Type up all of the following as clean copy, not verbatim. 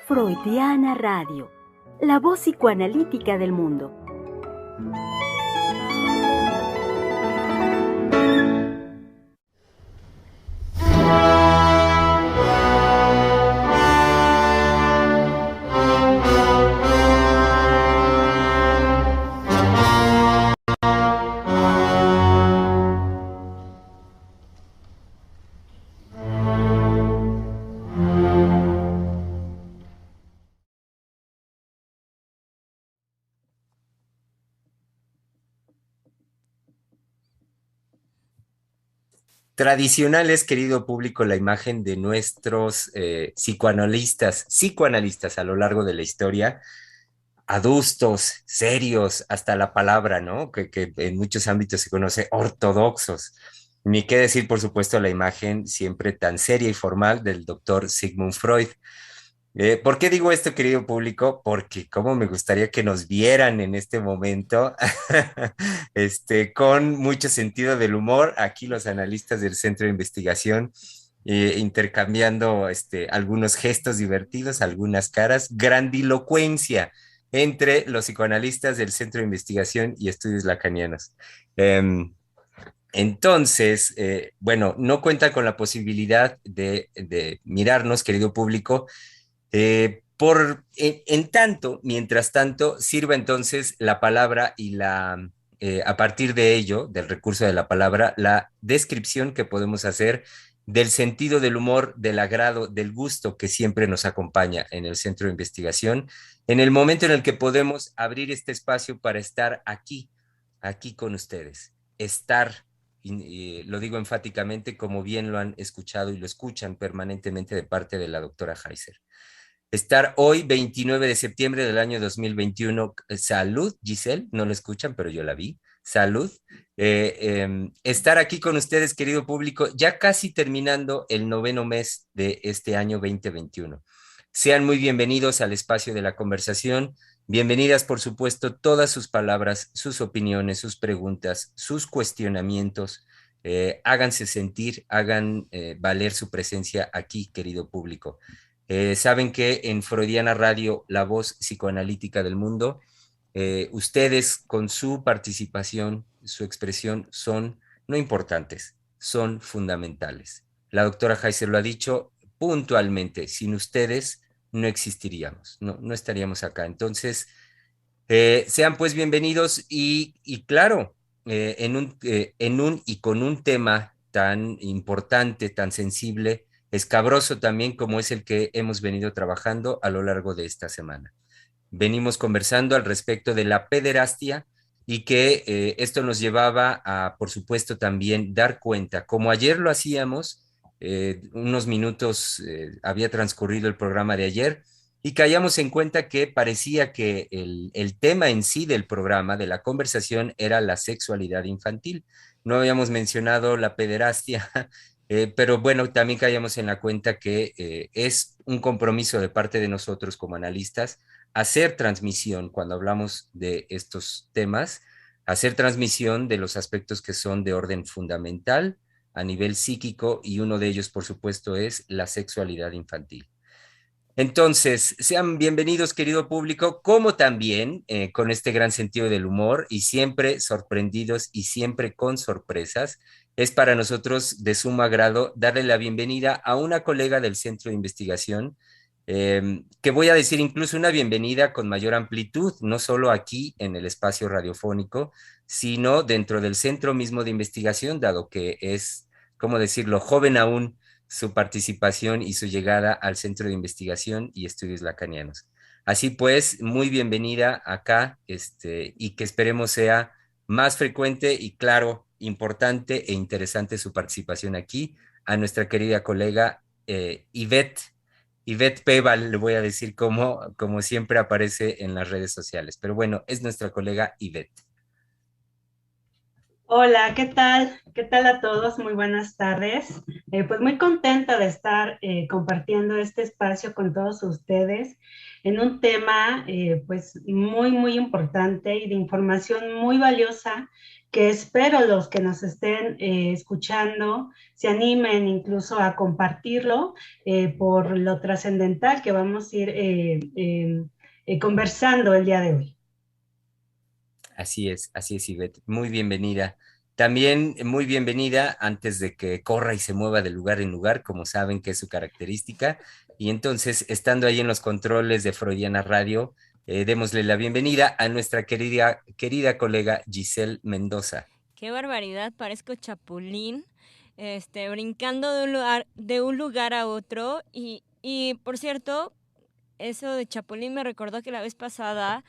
Freudiana Radio, la voz psicoanalítica del mundo. Tradicional es, querido público, la imagen de nuestros psicoanalistas a lo largo de la historia, adustos, serios, hasta la palabra, ¿no? Que en muchos ámbitos se conoce ortodoxos. Ni qué decir, por supuesto, la imagen siempre tan seria y formal del doctor Sigmund Freud. ¿Por qué digo esto, querido público? Porque cómo me gustaría que nos vieran en este momento, con mucho sentido del humor, aquí los analistas del Centro de Investigación, intercambiando algunos gestos divertidos, algunas caras, grandilocuencia entre los psicoanalistas del Centro de Investigación y Estudios Lacanianos. Entonces, bueno, no cuenta con la posibilidad de mirarnos, querido público, en tanto, mientras tanto, sirva entonces la palabra y a partir de ello, del recurso de la palabra, la descripción que podemos hacer del sentido del humor, del agrado, del gusto que siempre nos acompaña en el centro de investigación, en el momento en el que podemos abrir este espacio para estar aquí con ustedes, estar, y lo digo enfáticamente, como bien lo han escuchado y lo escuchan permanentemente de parte de la doctora Heiser. Estar hoy, 29 de septiembre del año 2021. Salud, Giselle, no lo escuchan, pero yo la vi. Salud. Estar aquí con ustedes, querido público, ya casi terminando el 9º mes de este año 2021. Sean muy bienvenidos al espacio de la conversación. Bienvenidas, por supuesto, todas sus palabras, sus opiniones, sus preguntas, sus cuestionamientos. Háganse sentir, hagan valer su presencia aquí, querido público. Saben que en Freudiana Radio, la voz psicoanalítica del mundo, ustedes con su participación, su expresión son no importantes, son fundamentales. La doctora Heiser lo ha dicho puntualmente, sin ustedes no existiríamos, no estaríamos acá. Entonces, sean pues bienvenidos y claro, en un y con un tema tan importante, tan sensible, escabroso también como es el que hemos venido trabajando a lo largo de esta semana. Venimos conversando al respecto de la pederastia y que esto nos llevaba a, por supuesto, también dar cuenta, como ayer lo hacíamos, unos minutos había transcurrido el programa de ayer, y caíamos en cuenta que parecía que el tema en sí del programa, de la conversación, era la sexualidad infantil. No habíamos mencionado la pederastia, pero bueno, también caíamos en la cuenta que es un compromiso de parte de nosotros como analistas hacer transmisión cuando hablamos de estos temas, hacer transmisión de los aspectos que son de orden fundamental a nivel psíquico, y uno de ellos, por supuesto, es la sexualidad infantil. Entonces, sean bienvenidos, querido público, como también con este gran sentido del humor y siempre sorprendidos y siempre con sorpresas. Es para nosotros de sumo agrado darle la bienvenida a una colega del Centro de Investigación, que voy a decir incluso una bienvenida con mayor amplitud, no solo aquí en el espacio radiofónico, sino dentro del centro mismo de investigación, dado que es, ¿cómo decirlo?, joven aún su participación y su llegada al Centro de Investigación y Estudios Lacanianos. Así pues, muy bienvenida acá, y que esperemos sea más frecuente y claro, importante e interesante su participación aquí, a nuestra querida colega Ivette Peval, le voy a decir como siempre aparece en las redes sociales, pero bueno, es nuestra colega Ivette. Hola, ¿qué tal? ¿Qué tal a todos? Muy buenas tardes. Pues muy contenta de estar compartiendo este espacio con todos ustedes en un tema pues muy, muy importante y de información muy valiosa que espero los que nos estén escuchando se animen incluso a compartirlo por lo trascendental que vamos a ir conversando el día de hoy. Así es, Ivette. Muy bienvenida. También muy bienvenida antes de que corra y se mueva de lugar en lugar, como saben que es su característica. Y entonces, estando ahí en los controles de Freudiana Radio, démosle la bienvenida a nuestra querida colega Giselle Mendoza. Qué barbaridad, parezco chapulín, brincando de un lugar a otro. Y por cierto, eso de chapulín me recordó que la vez pasada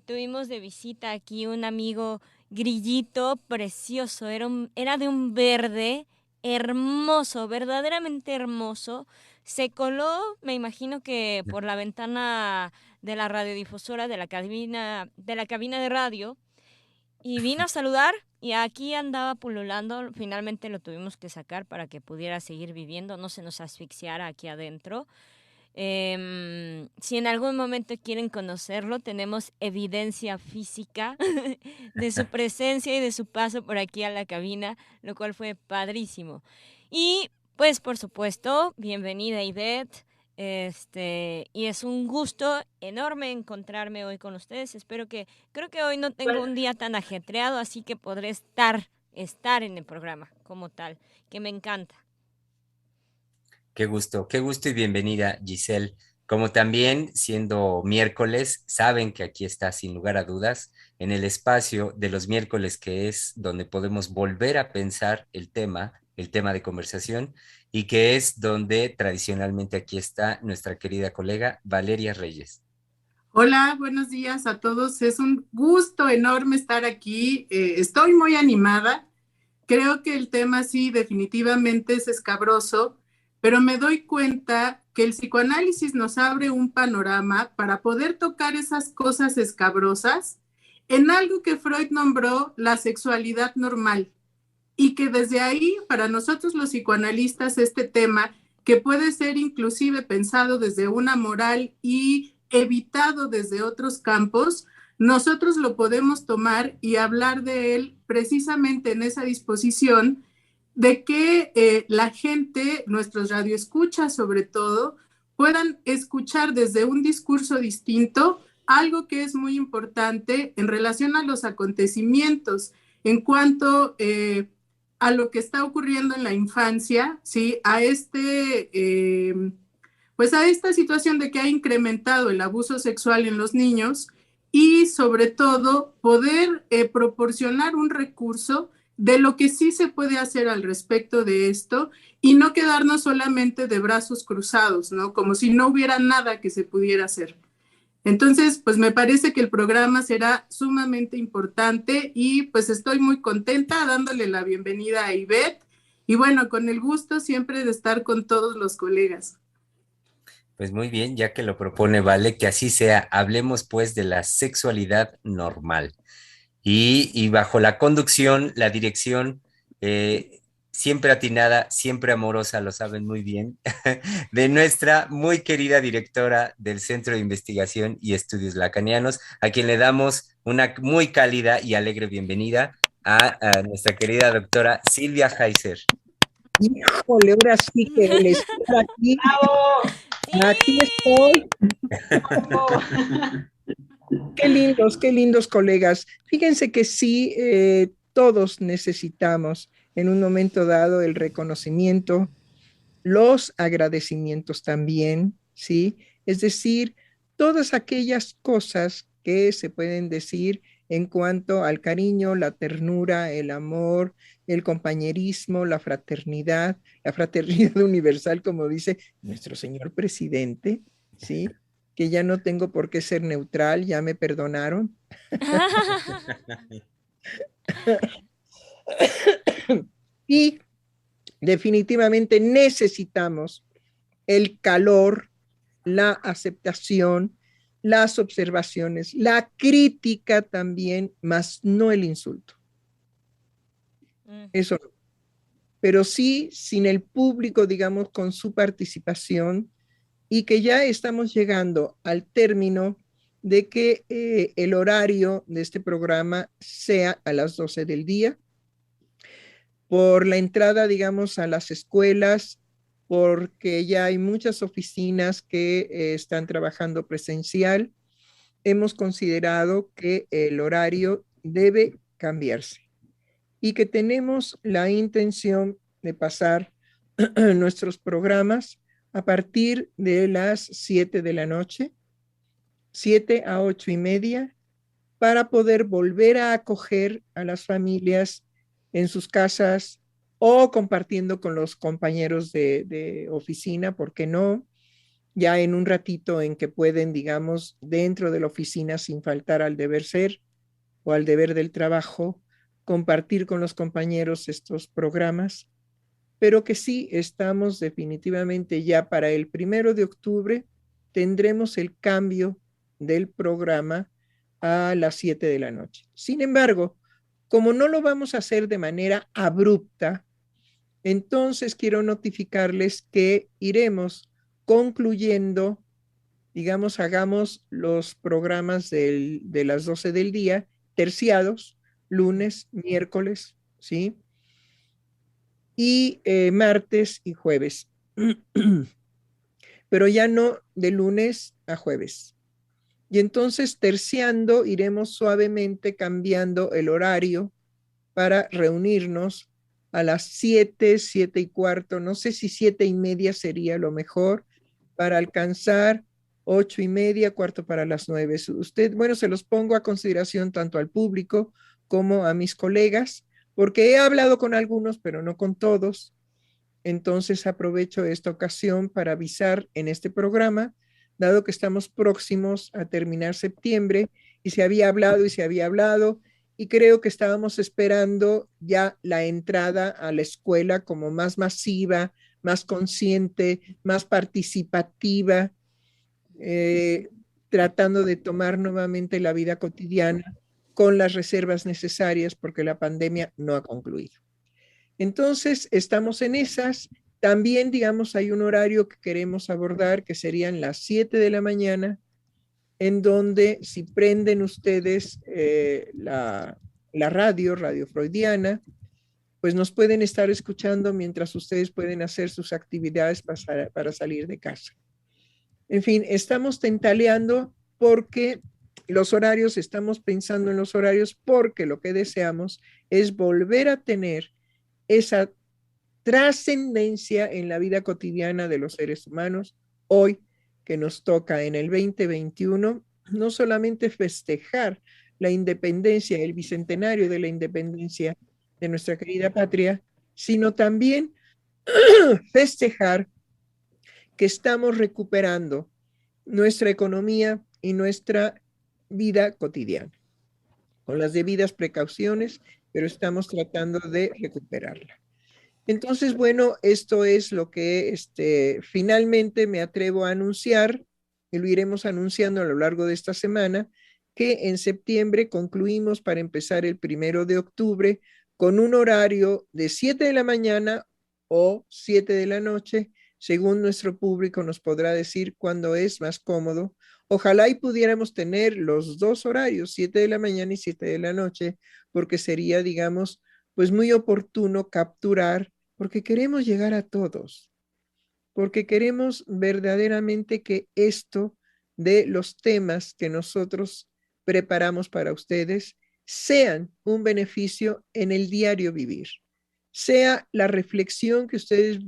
tuvimos de visita aquí un amigo grillito precioso, era de un verde hermoso, verdaderamente hermoso. Se coló, me imagino que por la ventana de la radiodifusora de la cabina de radio, y vino a saludar y aquí andaba pululando. Finalmente lo tuvimos que sacar para que pudiera seguir viviendo, no se nos asfixiara aquí adentro. Si en algún momento quieren conocerlo, tenemos evidencia física de su presencia y de su paso por aquí a la cabina, lo cual fue padrísimo. Y pues por supuesto, bienvenida Ivette. Y es un gusto enorme encontrarme hoy con ustedes. Creo que hoy no tengo un día tan ajetreado, así que podré estar en el programa como tal, que me encanta. Qué gusto y bienvenida, Giselle. Como también, siendo miércoles, saben que aquí está, sin lugar a dudas, en el espacio de los miércoles, que es donde podemos volver a pensar el tema de conversación, y que es donde tradicionalmente aquí está nuestra querida colega Valeria Reyes. Hola, buenos días a todos. Es un gusto enorme estar aquí. Estoy muy animada. Creo que el tema sí definitivamente es escabroso, pero me doy cuenta que el psicoanálisis nos abre un panorama para poder tocar esas cosas escabrosas en algo que Freud nombró la sexualidad normal, y que desde ahí, para nosotros los psicoanalistas, este tema, que puede ser inclusive pensado desde una moral y evitado desde otros campos, nosotros lo podemos tomar y hablar de él precisamente en esa disposición de que la gente, nuestros radioescuchas sobre todo, puedan escuchar desde un discurso distinto algo que es muy importante en relación a los acontecimientos, en cuanto a lo que está ocurriendo en la infancia, ¿sí? Pues a esta situación de que ha incrementado el abuso sexual en los niños, y sobre todo poder proporcionar un recurso de lo que sí se puede hacer al respecto de esto, y no quedarnos solamente de brazos cruzados, ¿no? Como si no hubiera nada que se pudiera hacer. Entonces, pues me parece que el programa será sumamente importante, y pues estoy muy contenta dándole la bienvenida a Ivette, y bueno, con el gusto siempre de estar con todos los colegas. Pues muy bien, ya que lo propone Vale, que así sea. Hablemos pues de la sexualidad normal. Y bajo la conducción, la dirección, siempre atinada, siempre amorosa, lo saben muy bien, de nuestra muy querida directora del Centro de Investigación y Estudios Lacanianos, a quien le damos una muy cálida y alegre bienvenida a nuestra querida doctora Silvia Heiser. Híjole, ahora sí que el estar aquí. ¡Bravo! Aquí estoy. Qué lindos colegas. Fíjense que sí, todos necesitamos en un momento dado el reconocimiento, los agradecimientos también, ¿sí? Es decir, todas aquellas cosas que se pueden decir en cuanto al cariño, la ternura, el amor, el compañerismo, la fraternidad universal, como dice nuestro señor presidente, ¿sí? Que ya no tengo por qué ser neutral, ya me perdonaron. Y definitivamente necesitamos el calor, la aceptación, las observaciones, la crítica también, más no el insulto. Eso no. Pero sí, sin el público, digamos, con su participación, y que ya estamos llegando al término de que el horario de este programa sea a las 12 del día. Por la entrada, digamos, a las escuelas, porque ya hay muchas oficinas que están trabajando presencial, hemos considerado que el horario debe cambiarse y que tenemos la intención de pasar nuestros programas a partir de las 7 de la noche, 7 a 8:30, para poder volver a acoger a las familias en sus casas o compartiendo con los compañeros de oficina, ¿por qué no? Ya en un ratito en que pueden, digamos, dentro de la oficina, sin faltar al deber ser o al deber del trabajo, compartir con los compañeros estos programas, pero que sí estamos definitivamente ya para el 1 de octubre, tendremos el cambio del programa a las 7 de la noche. Sin embargo, como no lo vamos a hacer de manera abrupta, entonces quiero notificarles que iremos concluyendo, digamos, hagamos los programas de las 12 del día, terciados, lunes, miércoles, ¿sí? Y martes y jueves. Pero ya no de lunes a jueves. Y entonces terciando iremos suavemente cambiando el horario para reunirnos a las 7, 7:15, no sé si 7:30 sería lo mejor, para alcanzar 8:30, cuarto para las 9. Usted, bueno, se los pongo a consideración tanto al público como a mis colegas, porque he hablado con algunos, pero no con todos. Entonces aprovecho esta ocasión para avisar en este programa, dado que estamos próximos a terminar septiembre y se había hablado, y creo que estábamos esperando ya la entrada a la escuela como más masiva, más consciente, más participativa, tratando de tomar nuevamente la vida cotidiana con las reservas necesarias porque la pandemia no ha concluido. Entonces, estamos en esas. También, digamos, hay un horario que queremos abordar que serían las 7 de la mañana, en donde si prenden ustedes la radio freudiana, pues nos pueden estar escuchando mientras ustedes pueden hacer sus actividades para salir de casa. En fin, estamos tentaleando porque los horarios, estamos pensando en los horarios porque lo que deseamos es volver a tener esa trascendencia en la vida cotidiana de los seres humanos hoy que nos toca en el 2021, no solamente festejar la independencia, el bicentenario de la independencia de nuestra querida patria, sino también festejar que estamos recuperando nuestra economía y nuestra vida cotidiana, con las debidas precauciones, pero estamos tratando de recuperarla. Entonces, bueno, esto es lo que finalmente me atrevo a anunciar, y lo iremos anunciando a lo largo de esta semana, que en septiembre concluimos para empezar el 1 de octubre con un horario de 7 de la mañana o 7 de la noche, según nuestro público nos podrá decir cuándo es más cómodo. Ojalá y pudiéramos tener los dos horarios, 7 de la mañana y 7 de la noche, porque sería, digamos, pues muy oportuno capturar, porque queremos llegar a todos, porque queremos verdaderamente que esto de los temas que nosotros preparamos para ustedes sean un beneficio en el diario vivir, sea la reflexión que ustedes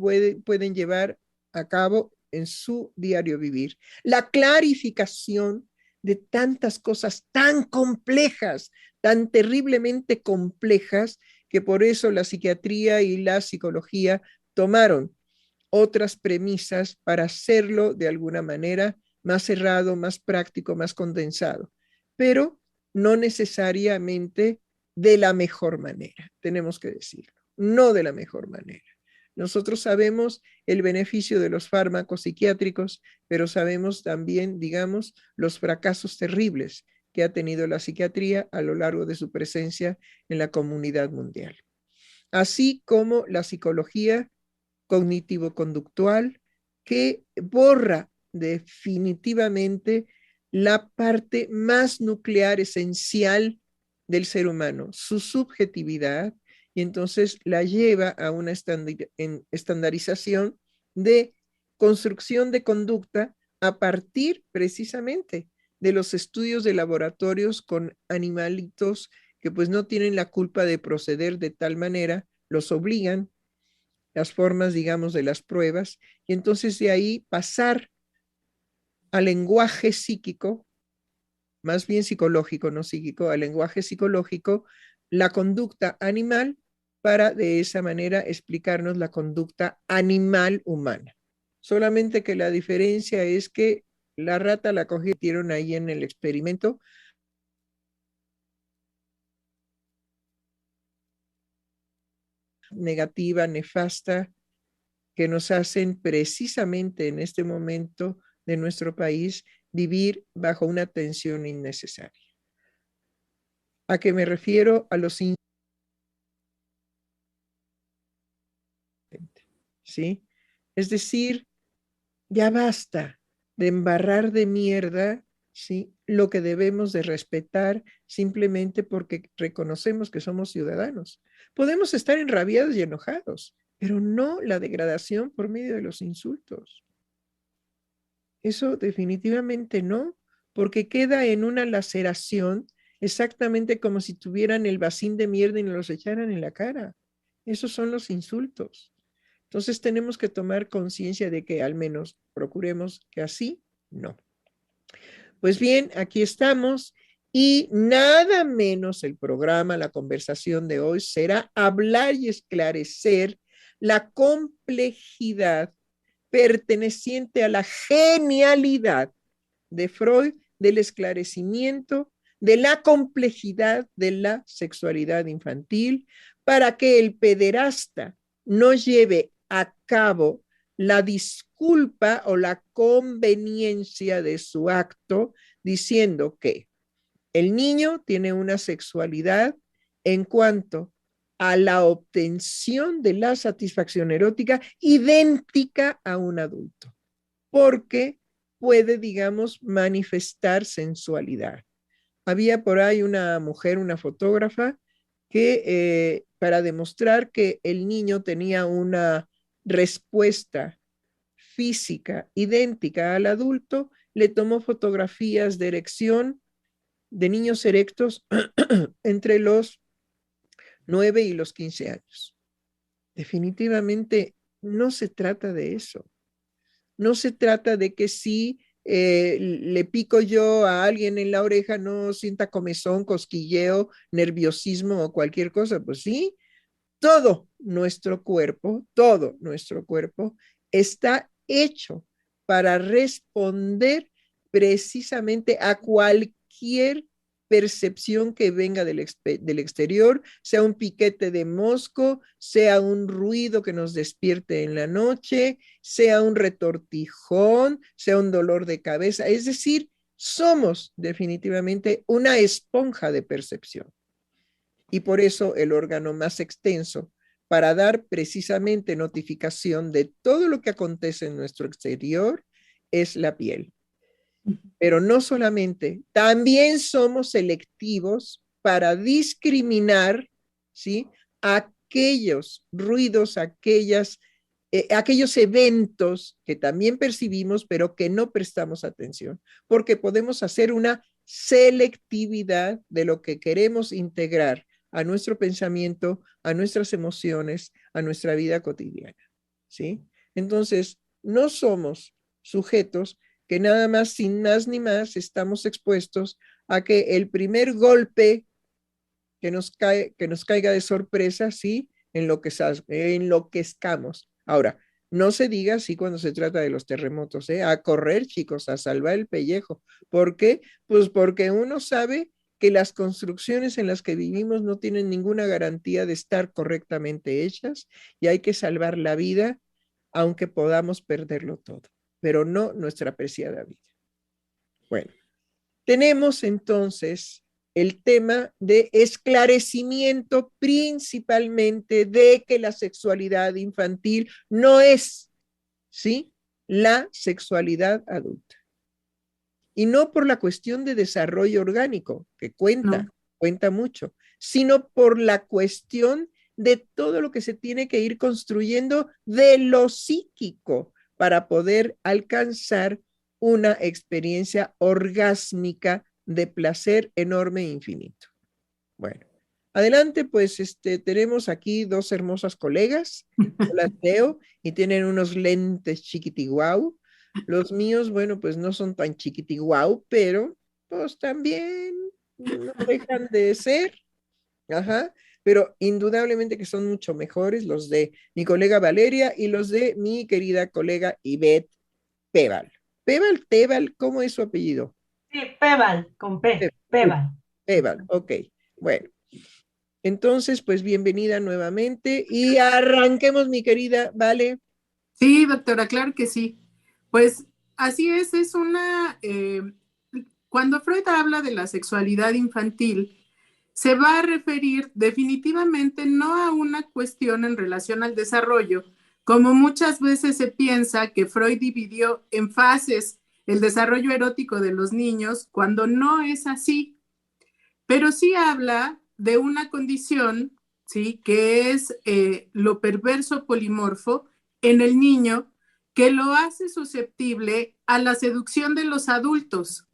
pueden llevar a cabo en su diario vivir, la clarificación de tantas cosas tan complejas, tan terriblemente complejas, que por eso la psiquiatría y la psicología tomaron otras premisas para hacerlo de alguna manera más cerrado, más práctico, más condensado, pero no necesariamente de la mejor manera, tenemos que decirlo, no de la mejor manera. Nosotros sabemos el beneficio de los fármacos psiquiátricos, pero sabemos también, digamos, los fracasos terribles que ha tenido la psiquiatría a lo largo de su presencia en la comunidad mundial. Así como la psicología cognitivo-conductual, que borra definitivamente la parte más nuclear, esencial del ser humano, su subjetividad, y entonces la lleva a una estandarización de construcción de conducta a partir precisamente de los estudios de laboratorios con animalitos que pues no tienen la culpa de proceder de tal manera, los obligan, las formas, digamos, de las pruebas, y entonces de ahí pasar al lenguaje psíquico, más bien psicológico, no psíquico, al lenguaje psicológico, la conducta animal para de esa manera explicarnos la conducta animal humana. Solamente que la diferencia es que la rata la cogieron ahí en el experimento negativa, nefasta, que nos hacen precisamente en este momento de nuestro país vivir bajo una tensión innecesaria. ¿A qué me refiero? A los ¿sí? Es decir, ya basta de embarrar de mierda, ¿sí? Lo que debemos de respetar simplemente porque reconocemos que somos ciudadanos. Podemos estar enrabiados y enojados, pero no la degradación por medio de los insultos. Eso definitivamente no, porque queda en una laceración exactamente como si tuvieran el bacín de mierda y nos los echaran en la cara. Esos son los insultos. Entonces tenemos que tomar conciencia de que al menos procuremos que así no. Pues bien, aquí estamos y nada menos el programa, la conversación de hoy será hablar y esclarecer la complejidad perteneciente a la genialidad de Freud, del esclarecimiento de la complejidad de la sexualidad infantil para que el pederasta no lleve a cabo la disculpa o la conveniencia de su acto diciendo que el niño tiene una sexualidad en cuanto a la obtención de la satisfacción erótica idéntica a un adulto, porque puede, digamos, manifestar sensualidad. Había por ahí una mujer, una fotógrafa, que para demostrar que el niño tenía una respuesta física idéntica al adulto, le tomó fotografías de erección de niños erectos entre los 9 y los 15 años. Definitivamente no se trata de eso. No se trata de que si le pico yo a alguien en la oreja no sienta comezón, cosquilleo, nerviosismo o cualquier cosa. Pues sí, todo nuestro cuerpo está hecho para responder precisamente a cualquier percepción que venga del exterior, sea un piquete de mosco, sea un ruido que nos despierte en la noche, sea un retortijón, sea un dolor de cabeza. Es decir, somos definitivamente una esponja de percepción. Y por eso el órgano más extenso para dar precisamente notificación de todo lo que acontece en nuestro exterior es la piel. Pero no solamente, también somos selectivos para discriminar, ¿sí?, aquellos ruidos, aquellos eventos que también percibimos, pero que no prestamos atención, porque podemos hacer una selectividad de lo que queremos integrar a nuestro pensamiento, a nuestras emociones, a nuestra vida cotidiana, ¿sí? Entonces, no somos sujetos que nada más, sin más ni más, estamos expuestos a que el primer golpe que nos caiga de sorpresa, ¿sí?, enloquezcamos. Ahora, no se diga así cuando se trata de los terremotos, ¿eh? A correr, chicos, a salvar el pellejo. ¿Por qué? Pues porque uno sabe que las construcciones en las que vivimos no tienen ninguna garantía de estar correctamente hechas y hay que salvar la vida, aunque podamos perderlo todo, pero no nuestra preciada vida. Bueno, tenemos entonces el tema de esclarecimiento principalmente de que la sexualidad infantil no es, ¿sí?, la sexualidad adulta. y no por la cuestión de desarrollo orgánico, que cuenta mucho, sino por la cuestión de todo lo que se tiene que ir construyendo de lo psíquico para poder alcanzar una experiencia orgásmica de placer enorme e infinito. Bueno, adelante, pues tenemos aquí dos hermosas colegas, las veo, y tienen unos lentes chiquitiguau. Los míos, bueno, pues no son tan chiquitiguau, pero pues también no dejan de ser. Ajá, pero indudablemente que son mucho mejores los de mi colega Valeria y los de mi querida colega Ivette Peval. Teval, ¿cómo es su apellido? Sí, Peval, con P, Peval. Peval, ok. Bueno, entonces, pues bienvenida nuevamente y arranquemos, mi querida Vale. Sí, doctora, claro que sí. Pues así es cuando Freud habla de la sexualidad infantil, se va a referir definitivamente no a una cuestión en relación al desarrollo, como muchas veces se piensa que Freud dividió en fases el desarrollo erótico de los niños, cuando no es así, pero sí habla de una condición, ¿sí?, que es lo perverso polimorfo en el niño, que lo hace susceptible a la seducción de los adultos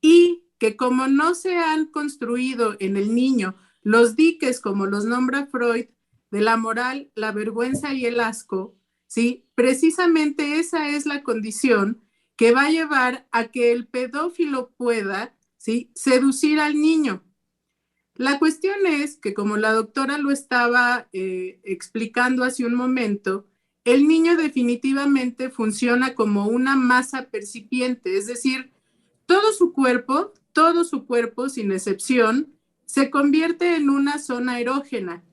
y que como no se han construido en el niño los diques, como los nombra Freud, de la moral, la vergüenza y el asco, ¿sí?, precisamente esa es la condición que va a llevar a que el pedófilo pueda, ¿sí?, seducir al niño. La cuestión es que, como la doctora lo estaba explicando hace un momento, el niño definitivamente funciona como una masa percipiente, es decir, todo su cuerpo, sin excepción, se convierte en una zona erógena.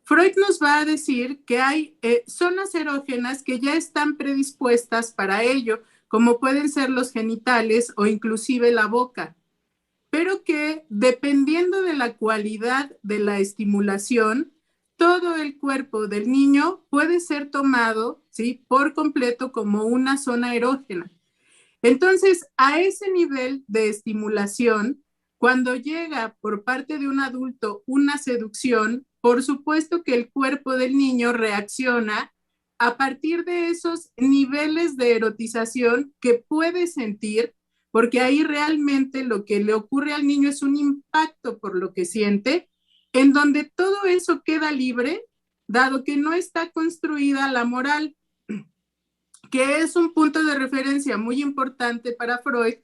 Freud nos va a decir que hay zonas erógenas que ya están predispuestas para ello, como pueden ser los genitales o inclusive la boca, pero que dependiendo de la cualidad de la estimulación, todo el cuerpo del niño puede ser tomado, ¿sí?, por completo como una zona erógena. Entonces, a ese nivel de estimulación, cuando llega por parte de un adulto una seducción, por supuesto que el cuerpo del niño reacciona a partir de esos niveles de erotización que puede sentir, porque ahí realmente lo que le ocurre al niño es un impacto por lo que siente, en donde todo eso queda libre, dado que no está construida la moral, que es un punto de referencia muy importante para Freud,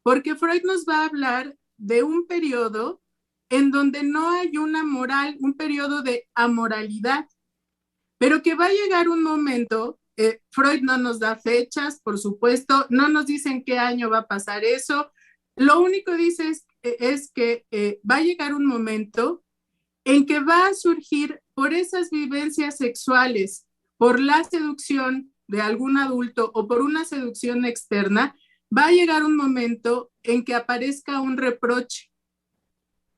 porque Freud nos va a hablar de un periodo en donde no hay una moral, un periodo de amoralidad, pero que va a llegar un momento, Freud no nos da fechas, por supuesto, no nos dice en qué año va a pasar eso, lo único que dice es que va a llegar un momento en que va a surgir por esas vivencias sexuales, por la seducción de algún adulto o por una seducción externa, va a llegar un momento en que aparezca un reproche.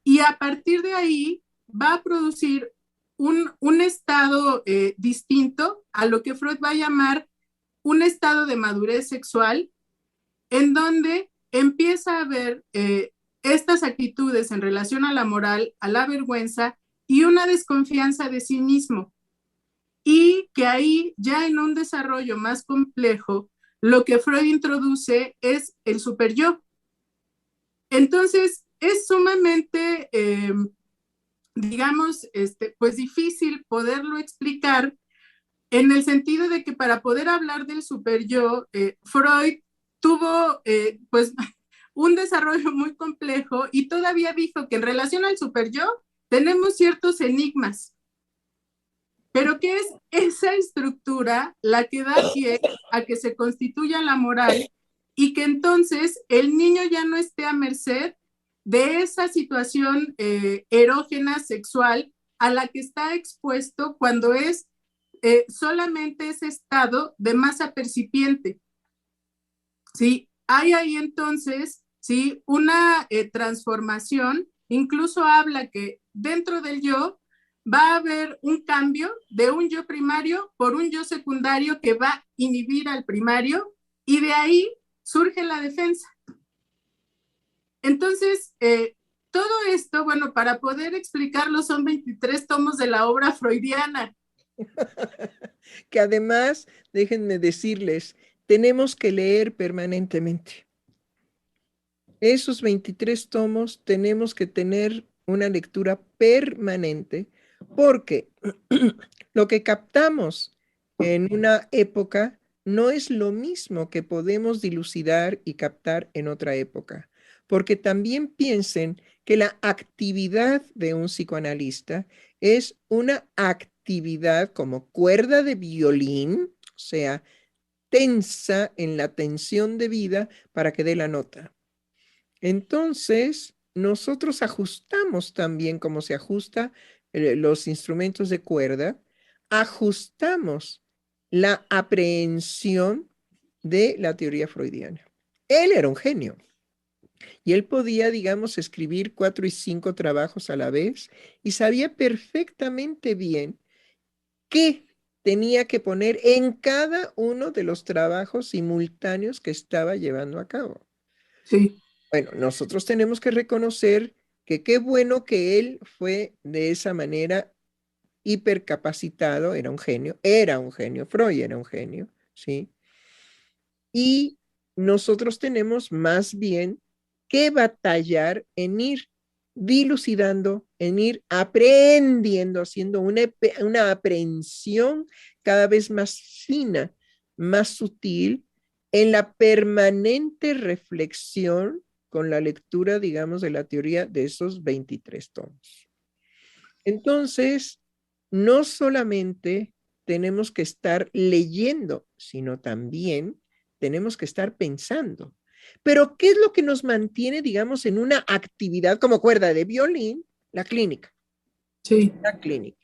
Y a partir de ahí va a producir un estado distinto a lo que Freud va a llamar un estado de madurez sexual, en donde empieza a haber estas actitudes en relación a la moral, a la vergüenza y una desconfianza de sí mismo. Y que ahí, ya en un desarrollo más complejo, lo que Freud introduce es el superyo. Entonces, es sumamente, digamos, pues difícil poderlo explicar, en el sentido de que para poder hablar del superyo, Freud tuvo, pues, un desarrollo muy complejo y todavía dijo que en relación al superyo tenemos ciertos enigmas, pero que es esa estructura la que da pie a que se constituya la moral y que entonces el niño ya no esté a merced de esa situación erógena sexual a la que está expuesto cuando es solamente ese estado de masa percipiente. ¿Sí? Hay ahí entonces, ¿sí?, una transformación, incluso habla que dentro del yo va a haber un cambio de un yo primario por un yo secundario que va a inhibir al primario y de ahí surge la defensa. Entonces, todo esto, bueno, para poder explicarlo son 23 tomos de la obra freudiana. Que además, déjenme decirles, tenemos que leer permanentemente. Esos 23 tomos tenemos que tener una lectura permanente porque lo que captamos en una época no es lo mismo que podemos dilucidar y captar en otra época. Porque también piensen que la actividad de un psicoanalista es una actividad como cuerda de violín, o sea, tensa en la tensión de vida para que dé la nota. Entonces, nosotros ajustamos también como se ajusta los instrumentos de cuerda, ajustamos la aprehensión de la teoría freudiana. Él era un genio y él podía, digamos, escribir 4 y 5 trabajos a la vez y sabía perfectamente bien qué tenía que poner en cada uno de los trabajos simultáneos que estaba llevando a cabo. Sí. Bueno, nosotros tenemos que reconocer que qué bueno que él fue de esa manera hipercapacitado, era un genio, Freud era un genio, ¿sí? Y nosotros tenemos más bien que batallar en ir dilucidando, en ir aprendiendo, haciendo una aprehensión cada vez más fina, más sutil, en la permanente reflexión con la lectura, digamos, de la teoría de esos 23 tomos. Entonces, no solamente tenemos que estar leyendo, sino también tenemos que estar pensando. Pero, ¿qué es lo que nos mantiene, digamos, en una actividad como cuerda de violín? La clínica. Sí. La clínica.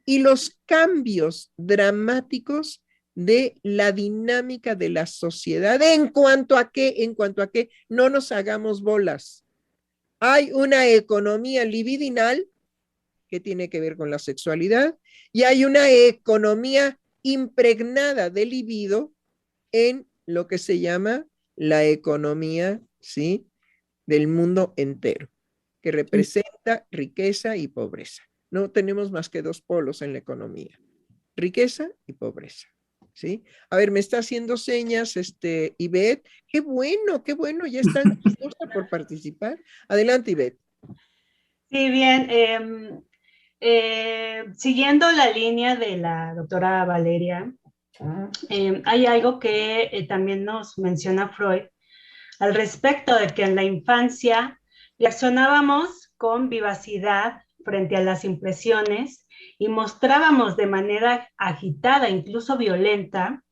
Y los cambios dramáticos de la dinámica de la sociedad en cuanto a que no nos hagamos bolas. Hay una economía libidinal que tiene que ver con la sexualidad y hay una economía impregnada de libido en lo que se llama la economía, ¿sí?, del mundo entero, que representa riqueza y pobreza. No tenemos más que 2 polos en la economía, riqueza y pobreza, ¿sí? A ver, me está haciendo señas, Ivette. Qué bueno, ya está dispuesta por participar. Adelante, Ivette. Sí, bien. Siguiendo la línea de la doctora Valeria, hay algo que también nos menciona Freud al respecto de que en la infancia reaccionábamos con vivacidad frente a las impresiones y mostrábamos de manera agitada, incluso violenta,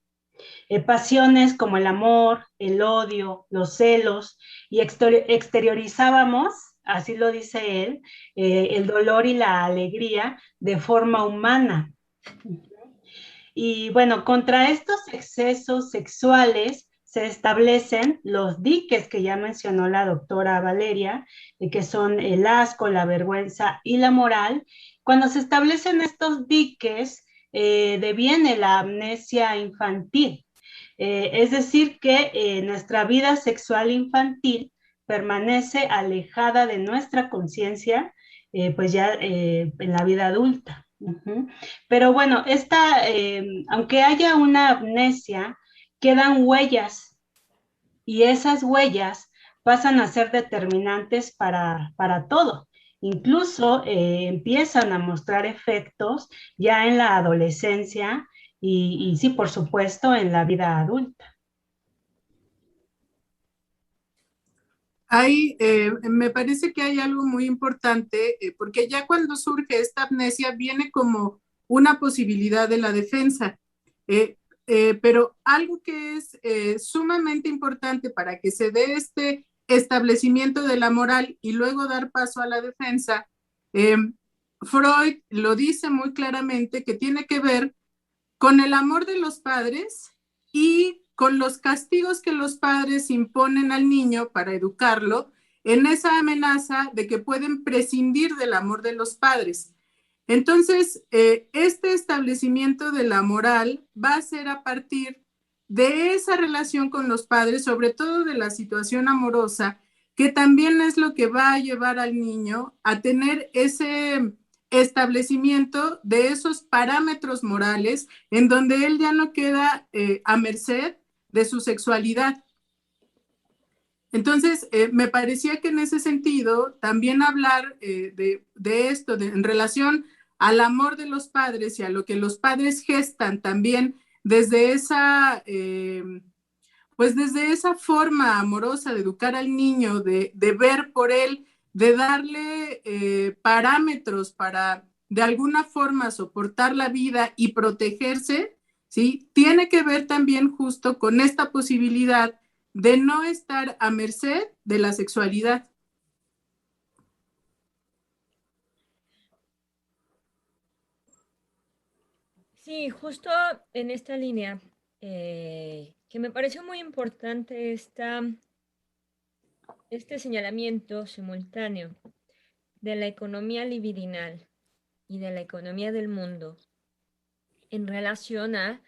pasiones como el amor, el odio, los celos, y exteriorizábamos, así lo dice él, el dolor y la alegría de forma humana. Y bueno, contra estos excesos sexuales se establecen los diques que ya mencionó la doctora Valeria, que son el asco, la vergüenza y la moral. Cuando se establecen estos diques, deviene la amnesia infantil. Es decir, que nuestra vida sexual infantil permanece alejada de nuestra conciencia, pues ya en la vida adulta. Pero bueno, aunque haya una amnesia, quedan huellas y esas huellas pasan a ser determinantes para todo. Incluso empiezan a mostrar efectos ya en la adolescencia y sí, por supuesto, en la vida adulta. Me parece que hay algo muy importante, porque ya cuando surge esta amnesia viene como una posibilidad de la defensa, pero algo que es sumamente importante para que se dé este establecimiento de la moral y luego dar paso a la defensa, Freud lo dice muy claramente que tiene que ver con el amor de los padres y con los castigos que los padres imponen al niño para educarlo, en esa amenaza de que pueden prescindir del amor de los padres. Entonces, este establecimiento de la moral va a ser a partir de esa relación con los padres, sobre todo de la situación amorosa, que también es lo que va a llevar al niño a tener ese establecimiento de esos parámetros morales en donde él ya no queda a merced de su sexualidad. Entonces, me parecía que en ese sentido, también hablar de esto, en relación al amor de los padres y a lo que los padres gestan también desde esa, pues desde esa forma amorosa de educar al niño, de ver por él, de darle parámetros para de alguna forma soportar la vida y protegerse, ¿sí? Tiene que ver también justo con esta posibilidad de no estar a merced de la sexualidad. Sí, justo en esta línea, que me pareció muy importante este señalamiento simultáneo de la economía libidinal y de la economía del mundo en relación a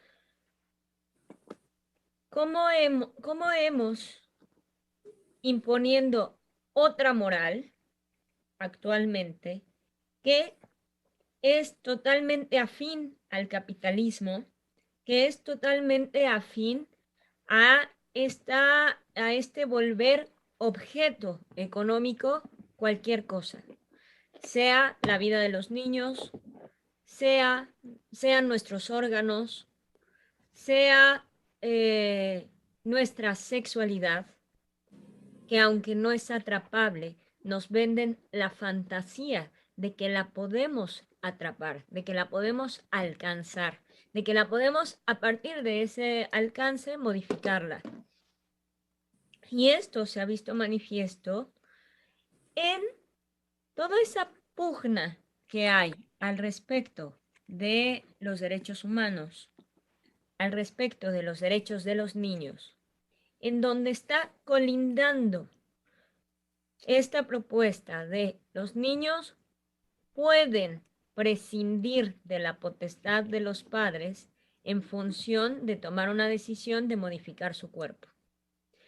cómo hemos imponiendo otra moral actualmente que es totalmente afín al capitalismo, que es totalmente afín a este volver objeto económico cualquier cosa, sea la vida de los niños, sean nuestros órganos, sea nuestra sexualidad, que aunque no es atrapable, nos venden la fantasía de que la podemos atrapar, de que la podemos alcanzar, de que la podemos a partir de ese alcance modificarla. Y esto se ha visto manifiesto en toda esa pugna que hay al respecto de los derechos humanos, al respecto de los derechos de los niños, en donde está colindando esta propuesta de los niños pueden prescindir de la potestad de los padres en función de tomar una decisión de modificar su cuerpo.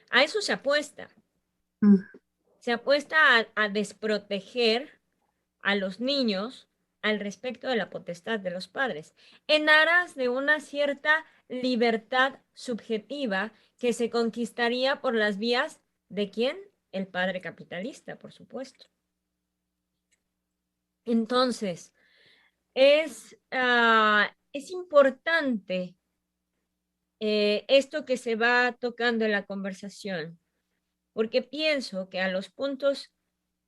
A eso se apuesta. Se apuesta a desproteger a los niños al respecto de la potestad de los padres, en aras de una cierta libertad subjetiva que se conquistaría por las vías de ¿quién? El padre capitalista, por supuesto. Entonces, es importante esto que se va tocando en la conversación, porque pienso que los puntos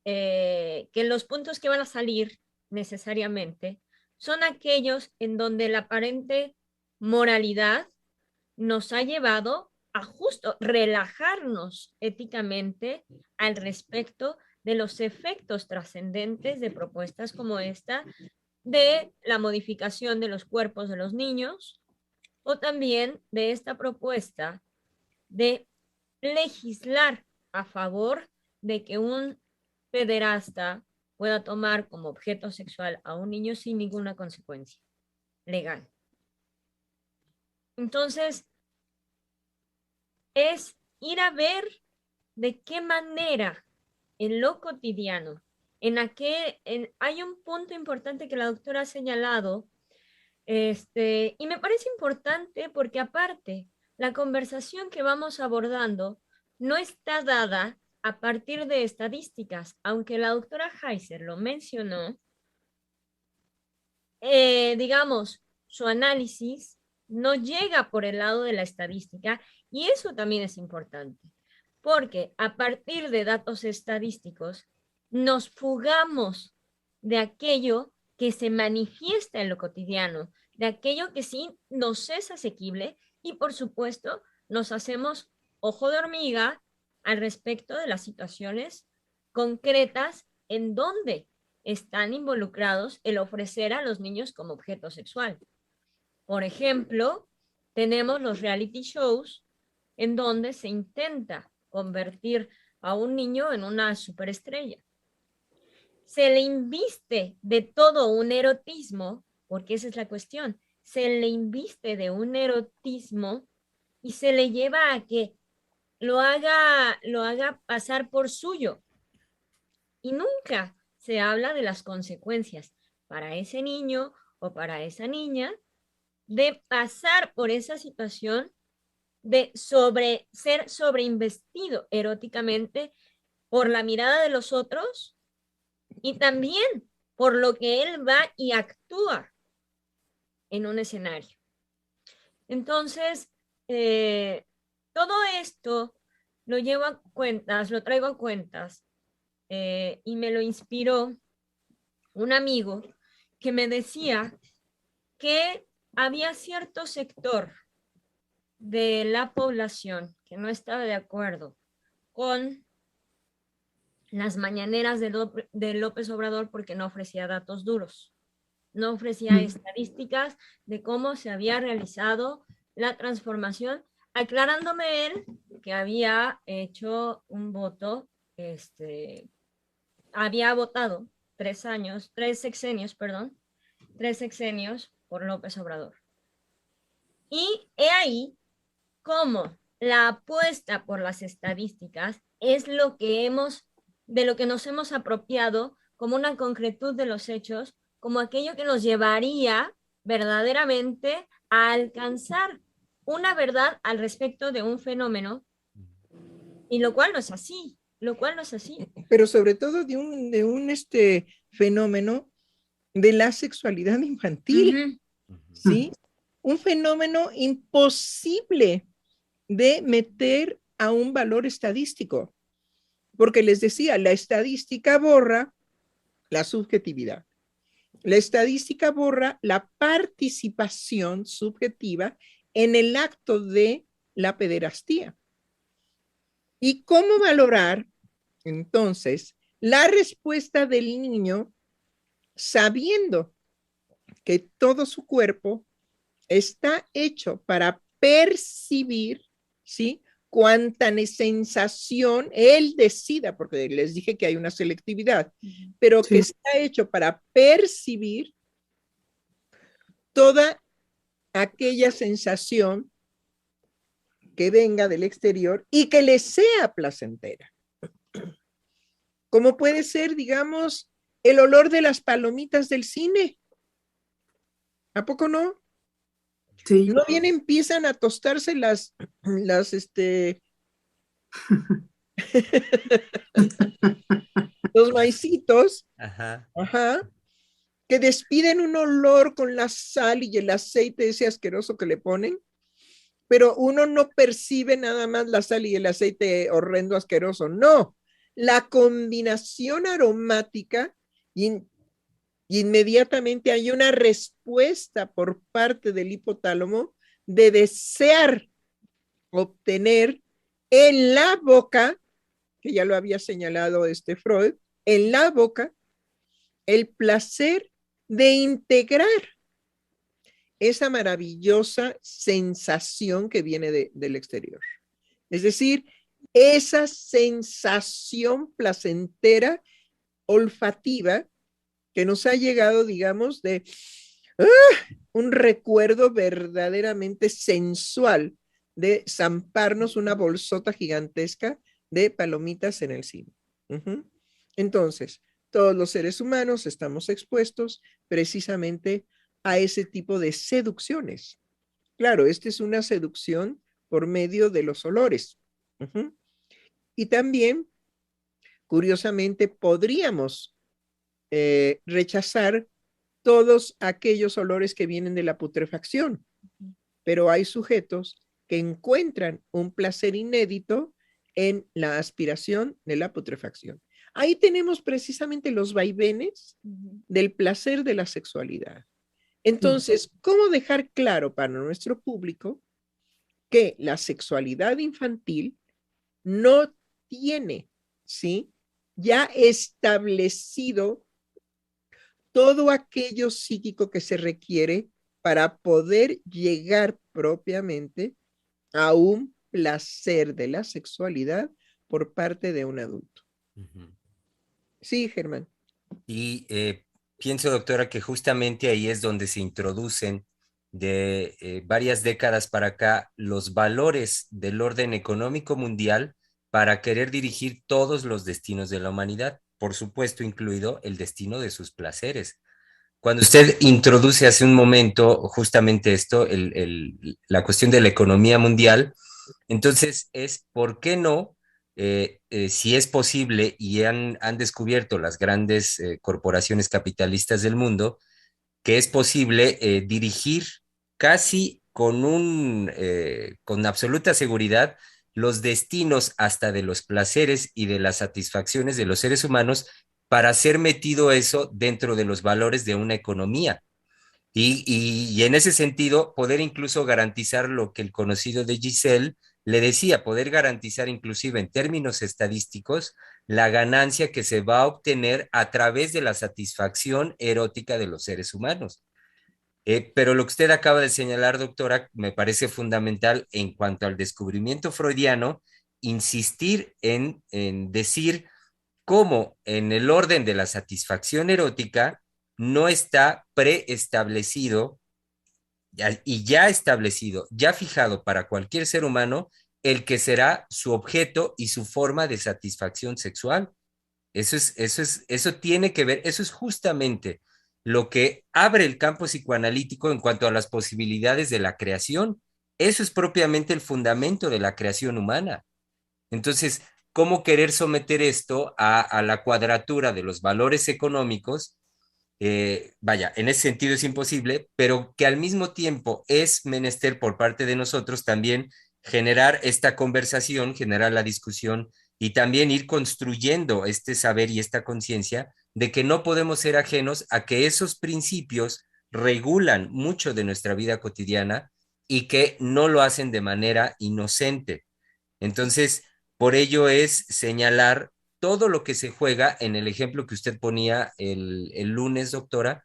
que van a salir necesariamente son aquellos en donde la aparente moralidad nos ha llevado a justo relajarnos éticamente al respecto de los efectos trascendentes de propuestas como esta, de la modificación de los cuerpos de los niños, o también de esta propuesta de legislar a favor de que un pederasta pueda tomar como objeto sexual a un niño sin ninguna consecuencia legal. Entonces, es ir a ver de qué manera en lo cotidiano, hay un punto importante que la doctora ha señalado, y me parece importante porque aparte, la conversación que vamos abordando no está dada a partir de estadísticas, aunque la doctora Heiser lo mencionó, digamos, su análisis no llega por el lado de la estadística y eso también es importante, porque a partir de datos estadísticos nos fugamos de aquello que se manifiesta en lo cotidiano, de aquello que sí nos es asequible y por supuesto nos hacemos ojo de hormiga al respecto de las situaciones concretas en donde están involucrados el ofrecer a los niños como objeto sexual. Por ejemplo, tenemos los reality shows en donde se intenta convertir a un niño en una superestrella. Se le inviste de todo un erotismo, porque esa es la cuestión, se le inviste de un erotismo y se le lleva a que lo haga pasar por suyo. Y nunca se habla de las consecuencias para ese niño o para esa niña de pasar por esa situación de ser sobreinvestido eróticamente por la mirada de los otros y también por lo que él va y actúa en un escenario. Entonces, todo esto lo llevo a cuentas, lo traigo a cuentas, y me lo inspiró un amigo que me decía que había cierto sector de la población que no estaba de acuerdo con las mañaneras de López Obrador porque no ofrecía datos duros, no ofrecía estadísticas de cómo se había realizado la transformación, aclarándome él que había hecho un voto, había votado 3 sexenios por López Obrador. Y he ahí cómo la apuesta por las estadísticas es de lo que nos hemos apropiado como una concretud de los hechos, como aquello que nos llevaría verdaderamente a alcanzar una verdad al respecto de un fenómeno, y lo cual no es así, Pero sobre todo de un fenómeno de la sexualidad infantil, ¿sí? Un fenómeno imposible de meter a un valor estadístico, porque les decía, la estadística borra la subjetividad. La estadística borra la participación subjetiva en el acto de la pederastía. ¿Y cómo valorar entonces la respuesta del niño sabiendo que todo su cuerpo está hecho para percibir, ¿sí? Cuánta sensación él decida, porque les dije que hay una selectividad, pero sí, que está hecho para percibir toda aquella sensación que venga del exterior y que le sea placentera. Como puede ser, digamos, el olor de las palomitas del cine. ¿A poco no? Sí. No bien empiezan a tostarse los maicitos, ajá, que despiden un olor con la sal y el aceite ese asqueroso que le ponen, pero uno no percibe nada más la sal y el aceite horrendo asqueroso, no, la combinación aromática y inmediatamente hay una respuesta por parte del hipotálamo de desear obtener en la boca, que ya lo había señalado Freud, en la boca, el placer de integrar esa maravillosa sensación que viene del exterior. Es decir, esa sensación placentera olfativa que nos ha llegado, digamos, de un recuerdo verdaderamente sensual de zamparnos una bolsota gigantesca de palomitas en el cine. Entonces, todos los seres humanos estamos expuestos precisamente a ese tipo de seducciones. Claro, esta es una seducción por medio de los olores. Y también, curiosamente, podríamos rechazar todos aquellos olores que vienen de la putrefacción, pero hay sujetos que encuentran un placer inédito en la aspiración de la putrefacción. Ahí tenemos precisamente los vaivenes del placer de la sexualidad. Entonces, ¿cómo dejar claro para nuestro público que la sexualidad infantil no tiene, ¿sí?, ya establecido todo aquello psíquico que se requiere para poder llegar propiamente a un placer de la sexualidad por parte de un adulto? Sí, Germán. Y pienso, doctora, que justamente ahí es donde se introducen de varias décadas para acá los valores del orden económico mundial para querer dirigir todos los destinos de la humanidad, por supuesto, incluido el destino de sus placeres. Cuando usted introduce hace un momento justamente esto, la cuestión de la economía mundial, entonces es, ¿por qué no? Si es posible y han descubierto las grandes corporaciones capitalistas del mundo, que es posible dirigir casi con absoluta seguridad los destinos hasta de los placeres y de las satisfacciones de los seres humanos para ser metido eso dentro de los valores de una economía. Y en ese sentido, poder incluso garantizar lo que el conocido de Giselle le decía, poder garantizar inclusive en términos estadísticos la ganancia que se va a obtener a través de la satisfacción erótica de los seres humanos. Pero lo que usted acaba de señalar, doctora, me parece fundamental en cuanto al descubrimiento freudiano, insistir en decir cómo en el orden de la satisfacción erótica no está preestablecido y ya establecido, ya fijado para cualquier ser humano el que será su objeto y su forma de satisfacción sexual. Eso tiene que ver, eso es justamente lo que abre el campo psicoanalítico en cuanto a las posibilidades de la creación. Eso es propiamente el fundamento de la creación humana. Entonces, ¿cómo querer someter esto a la cuadratura de los valores económicos? Vaya, en ese sentido es imposible, pero que al mismo tiempo es menester por parte de nosotros también generar esta conversación, generar la discusión y también ir construyendo este saber y esta conciencia de que no podemos ser ajenos a que esos principios regulan mucho de nuestra vida cotidiana y que no lo hacen de manera inocente. Entonces, por ello es señalar todo lo que se juega en el ejemplo que usted ponía el lunes, doctora,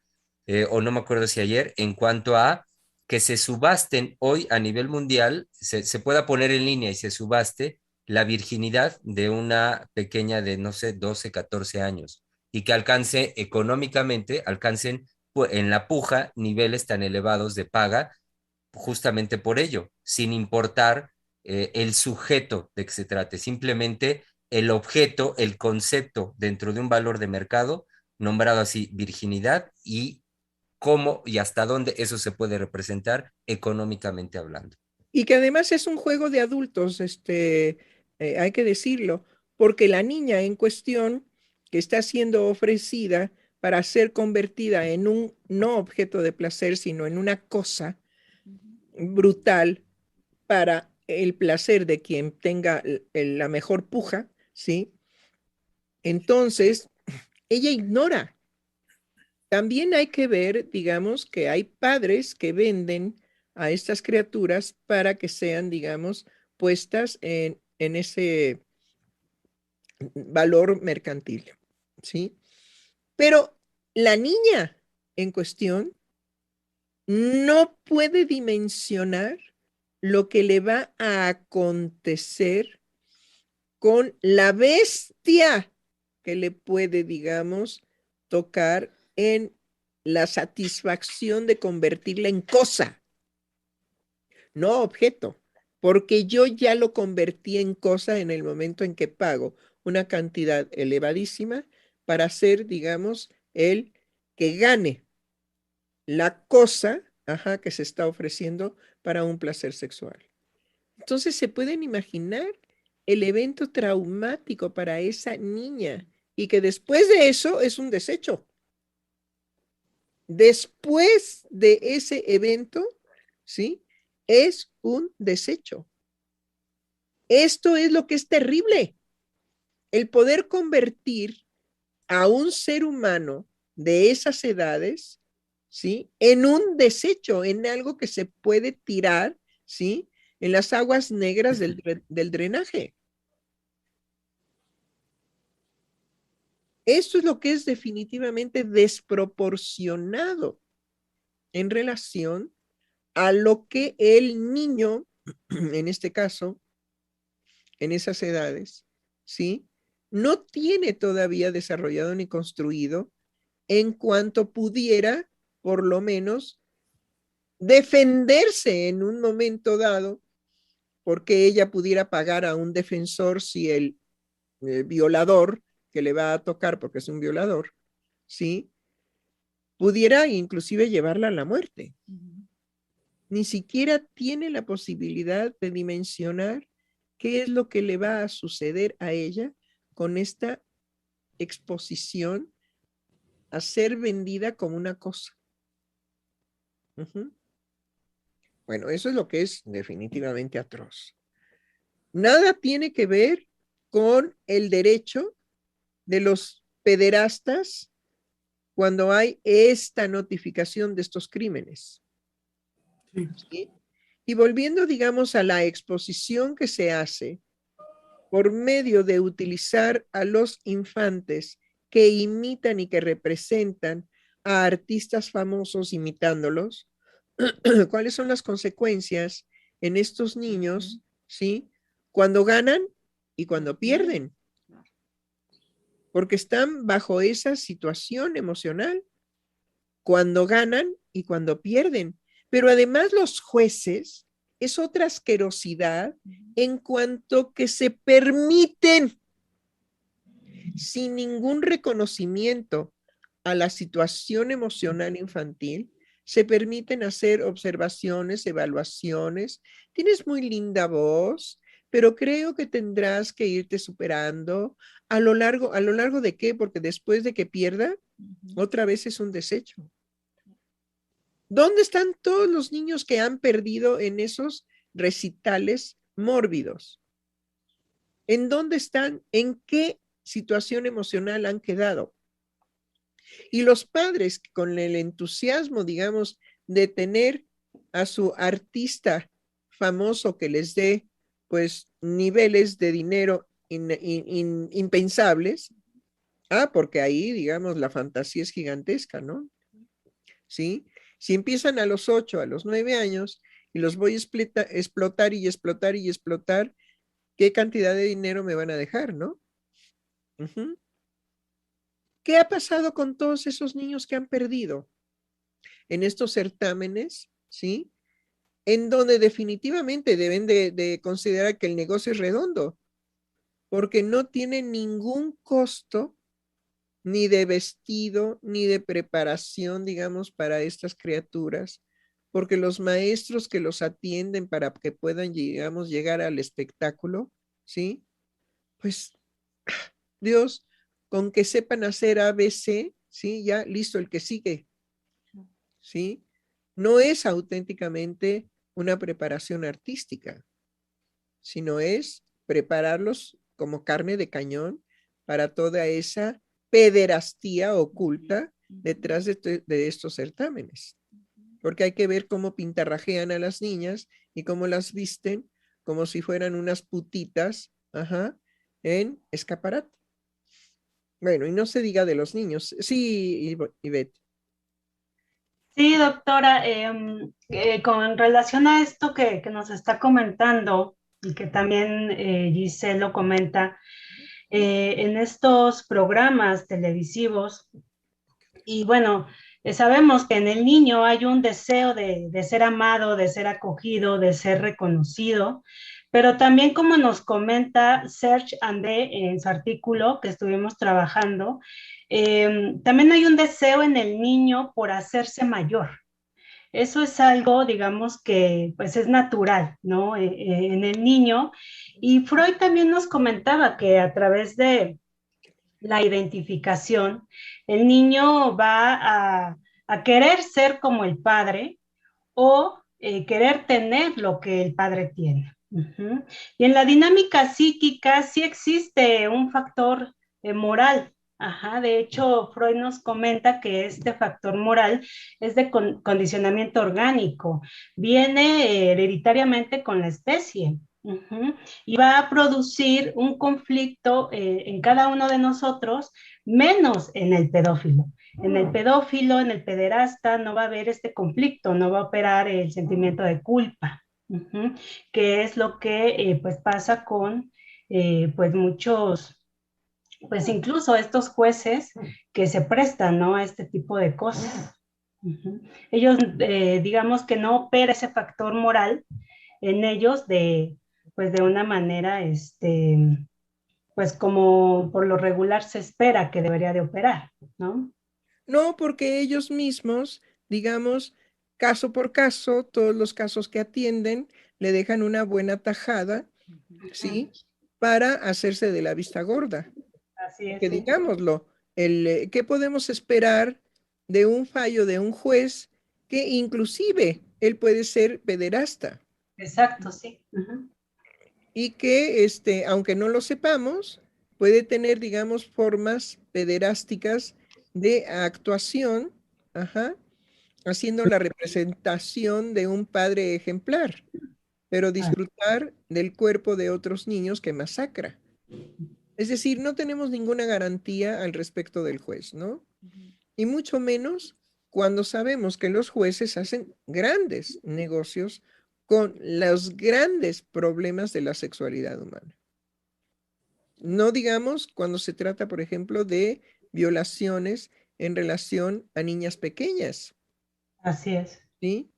o no me acuerdo si ayer, en cuanto a que se subasten hoy a nivel mundial, se pueda poner en línea y se subaste la virginidad de una pequeña de, no sé, 12, 14 años y que alcance económicamente, alcancen en la puja niveles tan elevados de paga justamente por ello, sin importar el sujeto de que se trate, simplemente el objeto, el concepto dentro de un valor de mercado, nombrado así virginidad, y cómo y hasta dónde eso se puede representar económicamente hablando. Y que además es un juego de adultos, hay que decirlo, porque la niña en cuestión que está siendo ofrecida para ser convertida en un no objeto de placer, sino en una cosa brutal para el placer de quien tenga la mejor puja, ¿sí? Entonces, ella ignora. También hay que ver, digamos, que hay padres que venden a estas criaturas para que sean, digamos, puestas en ese valor mercantil, ¿sí? Pero la niña en cuestión no puede dimensionar lo que le va a acontecer con la bestia que le puede, digamos, tocar en la satisfacción de convertirla en cosa, no objeto, porque yo ya lo convertí en cosa en el momento en que pago una cantidad elevadísima para ser, digamos, el que gane la cosa, que se está ofreciendo para un placer sexual. Entonces se pueden imaginar el evento traumático para esa niña y que después de eso es un desecho. Después de ese evento, ¿sí? Es un desecho. Esto es lo que es terrible. El poder convertir a un ser humano de esas edades, ¿sí? En un desecho, en algo que se puede tirar, ¿sí? En las aguas negras del drenaje. Esto es lo que es definitivamente desproporcionado en relación a lo que el niño, en este caso, en esas edades, ¿sí? No tiene todavía desarrollado ni construido en cuanto pudiera, por lo menos, defenderse en un momento dado, porque ella pudiera pagar a un defensor si el violador que le va a tocar, porque es un violador, ¿sí? Pudiera inclusive llevarla a la muerte. Ni siquiera tiene la posibilidad de dimensionar qué es lo que le va a suceder a ella con esta exposición a ser vendida como una cosa. Bueno, eso es lo que es definitivamente atroz. Nada tiene que ver con el derecho de los pederastas cuando hay esta notificación de estos crímenes. ¿Sí? Y volviendo, digamos, a la exposición que se hace por medio de utilizar a los infantes que imitan y que representan a artistas famosos imitándolos, ¿cuáles son las consecuencias en estos niños, ¿sí? Cuando ganan y cuando pierden? Porque están bajo esa situación emocional, cuando ganan y cuando pierden. Pero además los jueces es otra asquerosidad en cuanto que se permiten, sin ningún reconocimiento a la situación emocional infantil, se permiten hacer observaciones, evaluaciones. Tienes muy linda voz, pero creo que tendrás que irte superando a lo largo de qué, porque después de que pierda, otra vez es un desecho. ¿Dónde están todos los niños que han perdido en esos recitales mórbidos? ¿En dónde están? ¿En qué situación emocional han quedado? Y los padres con el entusiasmo, digamos, de tener a su artista famoso que les dé, pues, niveles de dinero impensables, porque ahí, digamos, la fantasía es gigantesca, ¿no? ¿Sí? Si empiezan a los 8, a los 9 años, y los voy a explotar y explotar y explotar, ¿qué cantidad de dinero me van a dejar, no? ¿Qué ha pasado con todos esos niños que han perdido en estos certámenes, ¿sí? En donde definitivamente deben de considerar que el negocio es redondo, porque no tiene ningún costo ni de vestido, ni de preparación, digamos, para estas criaturas, porque los maestros que los atienden para que puedan, digamos, llegar al espectáculo, ¿sí? Pues, Dios, con que sepan hacer ABC, ¿sí? Ya, listo, el que sigue, ¿sí? No es auténticamente una preparación artística, sino es prepararlos como carne de cañón para toda esa pederastía oculta detrás de estos certámenes. Porque hay que ver cómo pintarrajean a las niñas y cómo las visten como si fueran unas putitas, en escaparate. Bueno, y no se diga de los niños. Sí, Ivette. Sí, doctora, con relación a esto que nos está comentando y que también Giselle lo comenta, en estos programas televisivos, y bueno, sabemos que en el niño hay un deseo de ser amado, de ser acogido, de ser reconocido, pero también como nos comenta Serge Andé en su artículo que estuvimos trabajando, también hay un deseo en el niño por hacerse mayor. Eso es algo, digamos, que pues es natural, ¿no? En el niño. Y Freud también nos comentaba que a través de la identificación, el niño va a querer ser como el padre o querer tener lo que el padre tiene. Y en la dinámica psíquica sí existe un factor moral. De hecho, Freud nos comenta que este factor moral es de condicionamiento orgánico, viene hereditariamente con la especie. Y va a producir un conflicto en cada uno de nosotros, menos en el pedófilo. En el pedófilo, en el pederasta, no va a haber este conflicto, no va a operar el sentimiento de culpa, que es lo que pues pasa con pues muchos, pues incluso estos jueces que se prestan, ¿no? A este tipo de cosas. Ellos, digamos que no opera ese factor moral en ellos pues de una manera, pues como por lo regular se espera que debería de operar, ¿no? No, porque ellos mismos, digamos, caso por caso, todos los casos que atienden, le dejan una buena tajada, ¿sí? Para hacerse de la vista gorda. Así es, Que sí. digámoslo, ¿qué podemos esperar de un fallo de un juez que inclusive él puede ser pederasta Exacto, sí. y que, aunque no lo sepamos, puede tener, digamos, formas pederásticas de actuación, ajá, haciendo la representación de un padre ejemplar, pero disfrutar del cuerpo de otros niños que masacra? Es decir, no tenemos ninguna garantía al respecto del juez, ¿no? Y mucho menos cuando sabemos que los jueces hacen grandes negocios con los grandes problemas de la sexualidad humana. No digamos cuando se trata, por ejemplo, de violaciones en relación a niñas pequeñas, Así es. ¿sí?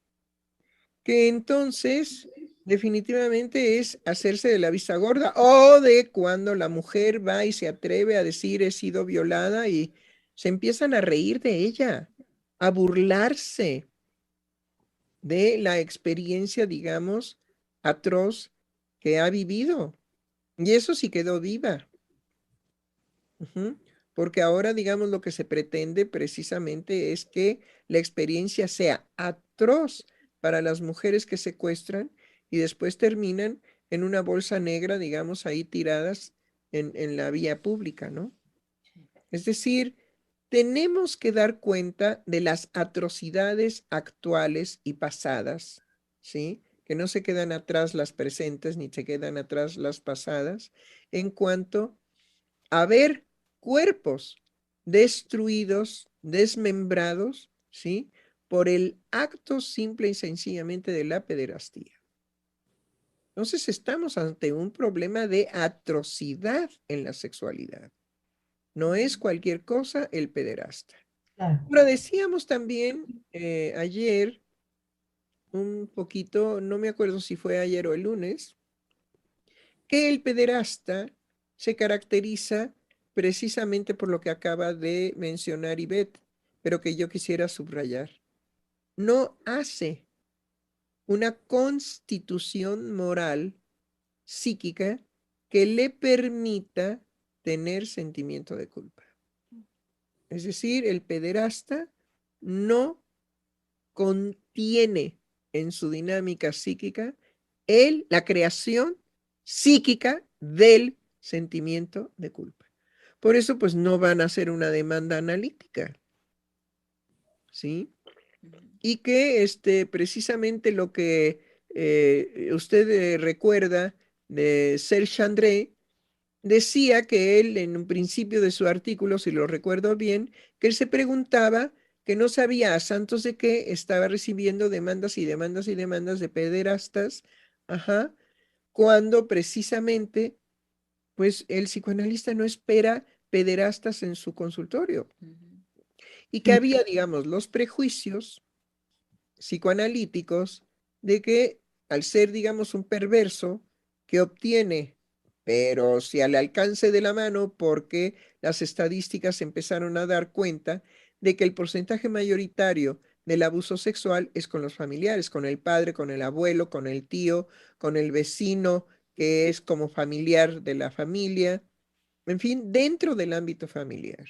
Que entonces definitivamente es hacerse de la vista gorda o de cuando la mujer va y se atreve a decir he sido violada y se empiezan a reír de ella, a burlarse de la experiencia, digamos, atroz que ha vivido. Y eso sí quedó viva. Ujú. Porque ahora, digamos, lo que se pretende precisamente es que la experiencia sea atroz para las mujeres que secuestran y después terminan en una bolsa negra, digamos, ahí tiradas en la vía pública, ¿no? Es decir, tenemos que dar cuenta de las atrocidades actuales y pasadas, ¿sí? Que no se quedan atrás las presentes ni se quedan atrás las pasadas en cuanto a ver cuerpos destruidos, desmembrados, ¿sí? Por el acto simple y sencillamente de la pederastía. Entonces estamos ante un problema de atrocidad en la sexualidad. No es cualquier cosa el pederasta. Claro. Ahora decíamos también ayer un poquito, no me acuerdo si fue ayer o el lunes, que el pederasta se caracteriza precisamente por lo que acaba de mencionar Ivette, pero que yo quisiera subrayar. No hace una constitución moral psíquica que le permita tener sentimiento de culpa. Es decir, el pederasta no contiene en su dinámica psíquica la creación psíquica del sentimiento de culpa. Por eso, pues no van a hacer una demanda analítica, ¿sí? Y que precisamente lo que usted recuerda de Serge André, decía que él, en un principio de su artículo, si lo recuerdo bien, que él se preguntaba que no sabía a santos de qué estaba recibiendo demandas y demandas y demandas de pederastas, ajá, cuando precisamente, pues el psicoanalista no espera pederastas en su consultorio. Y que había, digamos, los prejuicios psicoanalíticos de que al ser, digamos, un perverso que obtiene, pero si al alcance de la mano, porque las estadísticas empezaron a dar cuenta de que el porcentaje mayoritario del abuso sexual es con los familiares, con el padre, con el abuelo, con el tío, con el vecino, que es como familiar de la familia, en fin, dentro del ámbito familiar.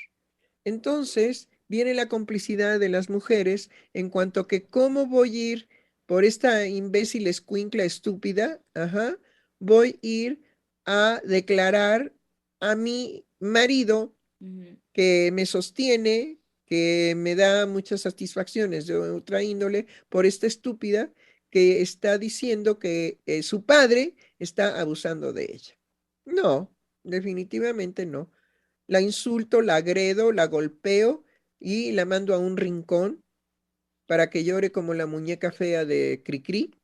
Entonces viene la complicidad de las mujeres en cuanto que cómo voy a ir por esta imbécil escuincla estúpida, ajá, voy a ir a declarar a mi marido que me sostiene, que me da muchas satisfacciones de otra índole, por esta estúpida que está diciendo que su padre está abusando de ella. No, definitivamente no. La insulto, la agredo, la golpeo y la mando a un rincón para que llore como la muñeca fea de Cricri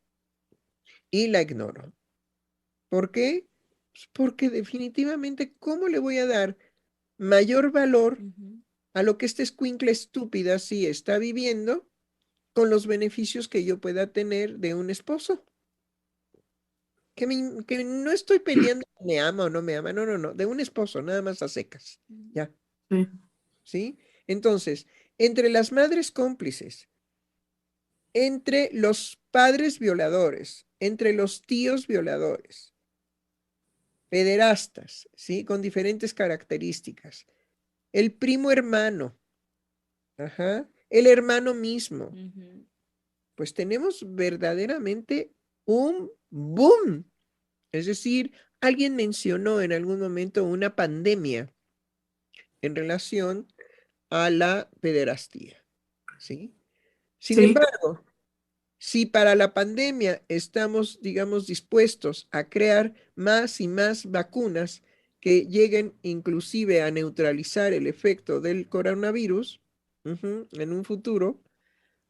y la ignoro. ¿Por qué? Pues porque definitivamente, ¿cómo le voy a dar mayor valor a lo que esta escuincla estúpida sí está viviendo con los beneficios que yo pueda tener de un esposo. Que no estoy peleando si me ama o no me ama, no, de un esposo, nada más a secas, ya, Sí. ¿sí? Entonces, entre las madres cómplices, entre los padres violadores, entre los tíos violadores, pederastas, ¿sí? Con diferentes características, el primo hermano, ajá, el hermano mismo, pues tenemos verdaderamente un boom. Es decir, alguien mencionó en algún momento una pandemia en relación a la pederastía, ¿sí? Sin Sí. embargo, si para la pandemia estamos, digamos, dispuestos a crear más y más vacunas que lleguen inclusive a neutralizar el efecto del coronavirus, en un futuro,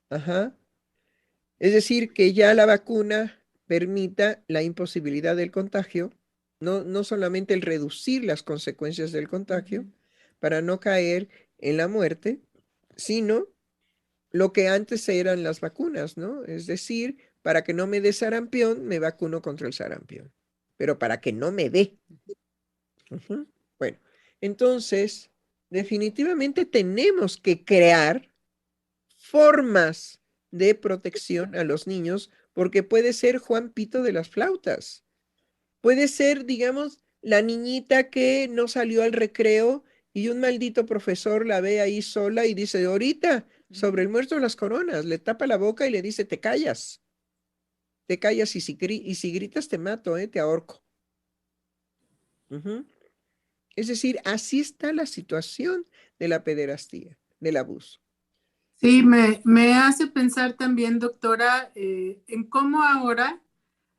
ajá, es decir, que ya la vacuna permita la imposibilidad del contagio, no solamente el reducir las consecuencias del contagio para no caer en la muerte, sino lo que antes eran las vacunas, ¿no? Es decir, para que no me dé sarampión, me vacuno contra el sarampión, pero para que no me dé. Bueno, entonces, definitivamente tenemos que crear formas de protección a los niños, porque puede ser Juan Pito de las flautas, puede ser, digamos, la niñita que no salió al recreo y un maldito profesor la ve ahí sola y dice, ahorita, sobre el muerto de las coronas, le tapa la boca y le dice, te callas y si gritas te mato, te ahorco. Es decir, así está la situación de la pederastía, del abuso. Sí, me hace pensar también, doctora, en cómo ahora,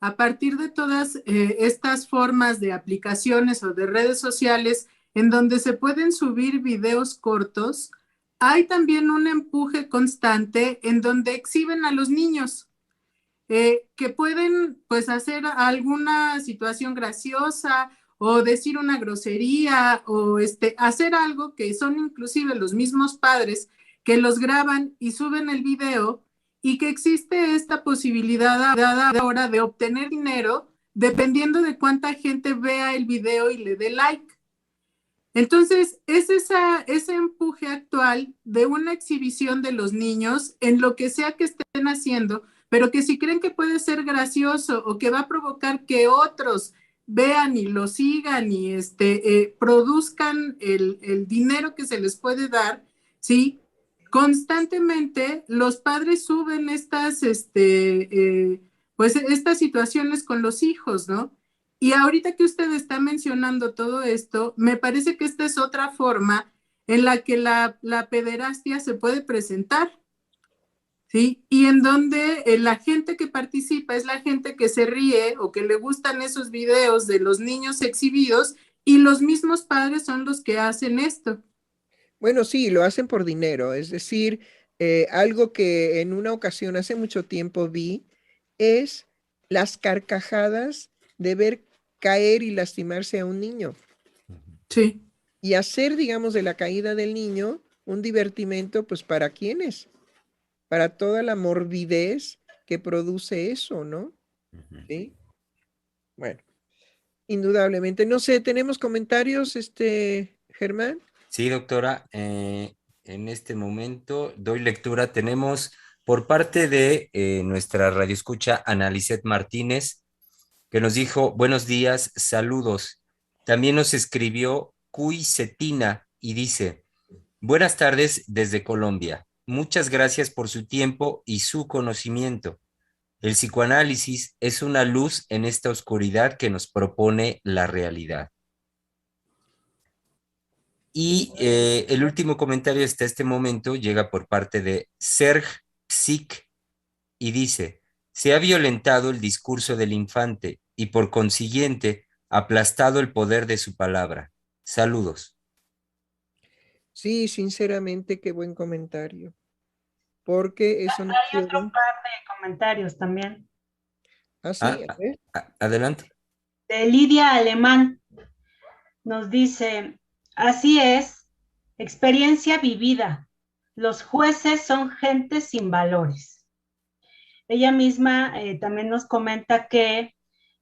a partir de todas estas formas de aplicaciones o de redes sociales en donde se pueden subir videos cortos, hay también un empuje constante en donde exhiben a los niños que pueden pues hacer alguna situación graciosa o decir una grosería o hacer algo que son inclusive los mismos padres que los graban y suben el video y que existe esta posibilidad ahora de obtener dinero dependiendo de cuánta gente vea el video y le dé like. Entonces, es ese empuje actual de una exhibición de los niños en lo que sea que estén haciendo, pero que si creen que puede ser gracioso o que va a provocar que otros vean y lo sigan y produzcan el dinero que se les puede dar, ¿sí? Constantemente los padres suben pues estas situaciones con los hijos, ¿no? Y ahorita que usted está mencionando todo esto, me parece que esta es otra forma en la que la pederastia se puede presentar, ¿sí? Y en donde la gente que participa es la gente que se ríe o que le gustan esos videos de los niños exhibidos y los mismos padres son los que hacen esto. Bueno, sí, lo hacen por dinero, es decir, algo que en una ocasión hace mucho tiempo vi es las carcajadas de ver caer y lastimarse a un niño. Sí. Y hacer, digamos, de la caída del niño un divertimento, pues, ¿para quiénes? Para toda la morbidez que produce eso, ¿no? ¿Sí? Bueno, indudablemente. No sé, ¿tenemos comentarios, Germán? Sí, doctora, en este momento doy lectura. Tenemos por parte de nuestra radioescucha Analicet Martínez, que nos dijo, buenos días, saludos. También nos escribió Cuy Cetina y dice, buenas tardes desde Colombia. Muchas gracias por su tiempo y su conocimiento. El psicoanálisis es una luz en esta oscuridad que nos propone la realidad. Y el último comentario hasta este momento llega por parte de Serg Psic y dice, se ha violentado el discurso del infante y por consiguiente aplastado el poder de su palabra. Saludos. Sí, sinceramente, qué buen comentario. Porque eso no Hay otro quiere. par de comentarios también. Ah, sí, a ver. Adelante. De Lidia Alemán nos dice, así es, experiencia vivida. Los jueces son gente sin valores. Ella misma también nos comenta que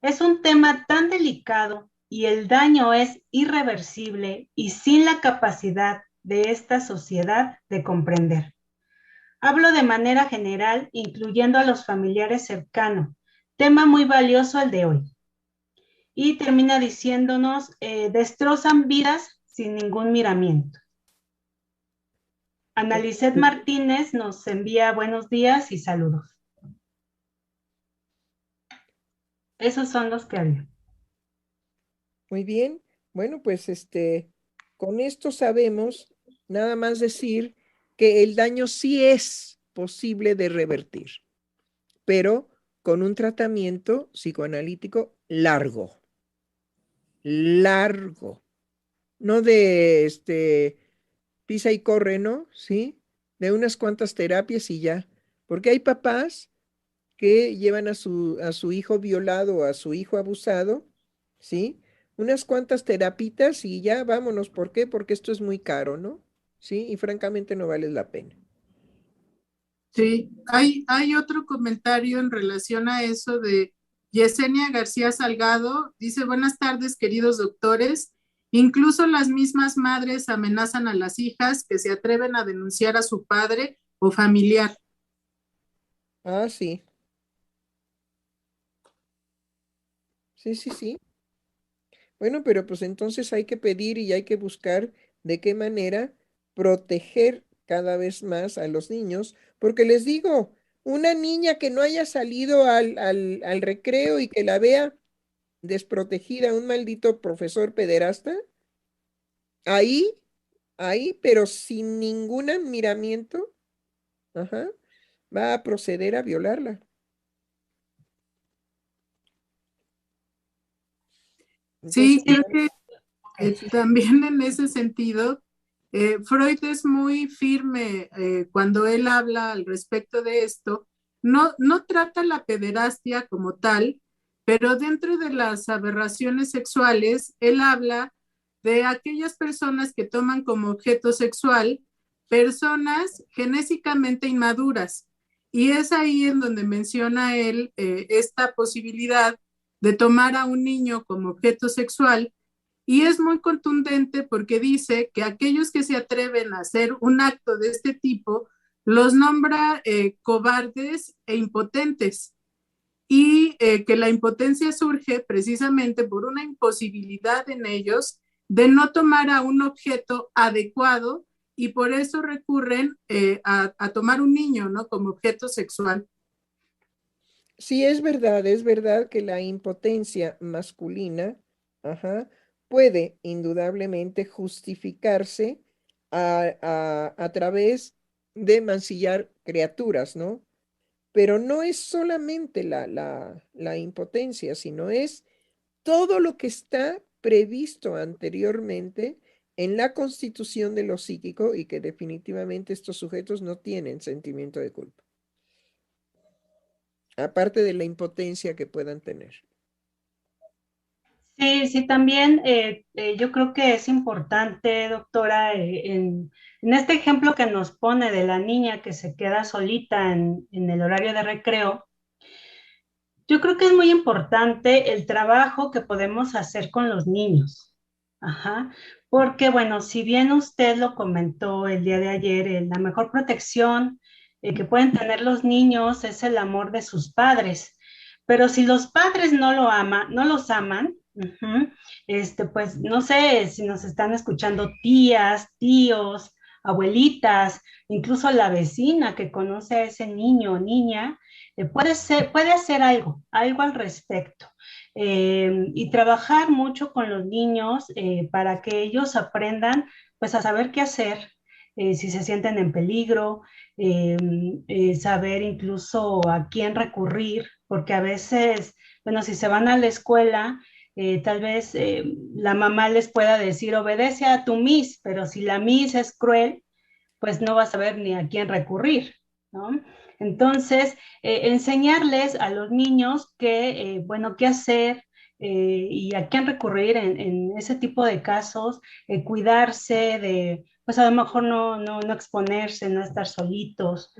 es un tema tan delicado y el daño es irreversible y sin la capacidad de esta sociedad de comprender. Hablo de manera general, incluyendo a los familiares cercanos, tema muy valioso el de hoy. Y termina diciéndonos, destrozan vidas sin ningún miramiento. Analicet Martínez nos envía buenos días y saludos. Esos son los que había. Muy bien. Bueno, pues con esto sabemos nada más decir que el daño sí es posible de revertir, pero con un tratamiento psicoanalítico largo, largo, no de pisa y corre, ¿no? Sí, de unas cuantas terapias y ya, porque hay papás que llevan a su hijo violado o a su hijo abusado, ¿sí? Unas cuantas terapitas y ya vámonos. ¿Por qué? Porque esto es muy caro, ¿no? Sí, y francamente no vale la pena. Sí, hay otro comentario en relación a eso de Yesenia García Salgado. Dice, buenas tardes, queridos doctores. Incluso las mismas madres amenazan a las hijas que se atreven a denunciar a su padre o familiar. Ah, sí. Sí, sí, sí. Bueno, pero pues entonces hay que pedir y hay que buscar de qué manera proteger cada vez más a los niños, porque les digo, una niña que no haya salido al recreo y que la vea desprotegida un maldito profesor pederasta, ahí, ahí, pero sin ningún miramiento, ajá, va a proceder a violarla. Entonces, Sí, creo bueno, que también en ese sentido, Freud es muy firme cuando él habla al respecto de esto. No trata la pederastia como tal, pero dentro de las aberraciones sexuales, él habla de aquellas personas que toman como objeto sexual personas genéticamente inmaduras. Y es ahí en donde menciona él esta posibilidad de tomar a un niño como objeto sexual, y es muy contundente porque dice que aquellos que se atreven a hacer un acto de este tipo los nombra cobardes e impotentes, y que la impotencia surge precisamente por una imposibilidad en ellos de no tomar a un objeto adecuado, y por eso recurren a tomar un niño, ¿no? Como objeto sexual. sí, es verdad que la impotencia masculina, ajá, puede indudablemente justificarse a través de mancillar criaturas, ¿no? Pero no es solamente la impotencia, sino es todo lo que está previsto anteriormente en la constitución de lo psíquico y que definitivamente estos sujetos no tienen sentimiento de culpa, aparte de la impotencia que puedan tener. Sí, sí, también yo creo que es importante, doctora, en este ejemplo que nos pone de la niña que se queda solita en el horario de recreo, yo creo que es muy importante el trabajo que podemos hacer con los niños. Ajá, porque bueno, si bien usted lo comentó el día de ayer, la mejor protección que pueden tener los niños es el amor de sus padres. Pero si los padres no lo aman, no los aman, pues no sé si nos están escuchando tías, tíos, abuelitas, incluso la vecina que conoce a ese niño o niña, puede hacer algo, algo al respecto. Y trabajar mucho con los niños para que ellos aprendan pues a saber qué hacer, si se sienten en peligro, eh, saber incluso a quién recurrir, porque a veces, bueno, si se van a la escuela, tal vez la mamá les pueda decir, obedece a tu miss, pero si la miss es cruel, pues no va a saber ni a quién recurrir, ¿no? Entonces, enseñarles a los niños que, bueno, qué hacer y a quién recurrir en ese tipo de casos, cuidarse de, pues a lo mejor no exponerse, no estar solitos,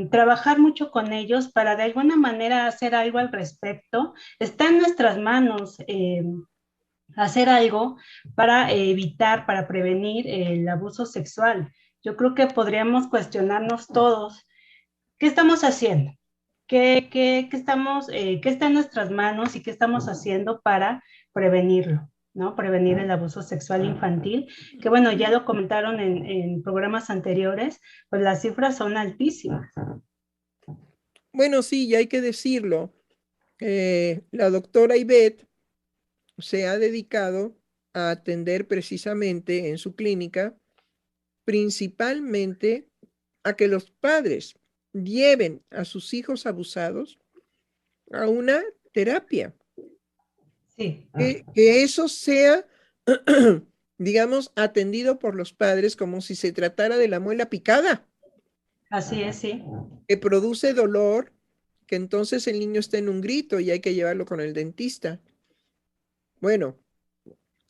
trabajar mucho con ellos para de alguna manera hacer algo al respecto. Está en nuestras manos hacer algo para evitar, para prevenir el abuso sexual. Yo creo que podríamos cuestionarnos todos, ¿qué estamos haciendo? ¿Qué está en nuestras manos y qué estamos haciendo para prevenirlo? ¿No? Prevenir el abuso sexual infantil, que bueno, ya lo comentaron en programas anteriores, pues las cifras son altísimas. Bueno, sí, y hay que decirlo. La doctora Ivette se ha dedicado a atender precisamente en su clínica, principalmente a que los padres lleven a sus hijos abusados a una terapia. Sí. Que eso sea, digamos, atendido por los padres como si se tratara de la muela picada. Así es, sí. Que produce dolor, que entonces el niño está en un grito y hay que llevarlo con el dentista. Bueno,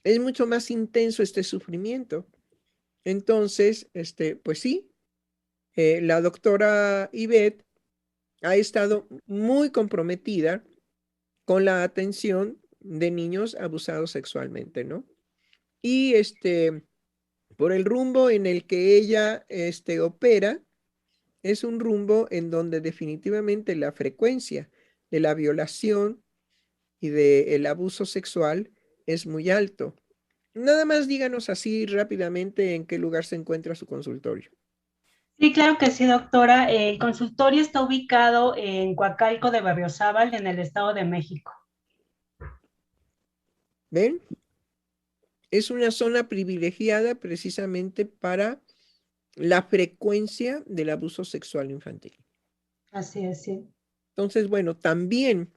es mucho más intenso este sufrimiento. Entonces, pues sí, la doctora Ivette ha estado muy comprometida con la atención de niños abusados sexualmente, ¿no? Y por el rumbo en el que ella opera, es un rumbo en donde definitivamente la frecuencia de la violación y del abuso sexual es muy alto. Nada más díganos así rápidamente en qué lugar se encuentra su consultorio. Sí, claro que sí, doctora. El consultorio está ubicado en Coacalco de Berriozábal, en el Estado de México. ¿Ven? Es una zona privilegiada precisamente para la frecuencia del abuso sexual infantil. Así es, sí. Entonces, bueno, también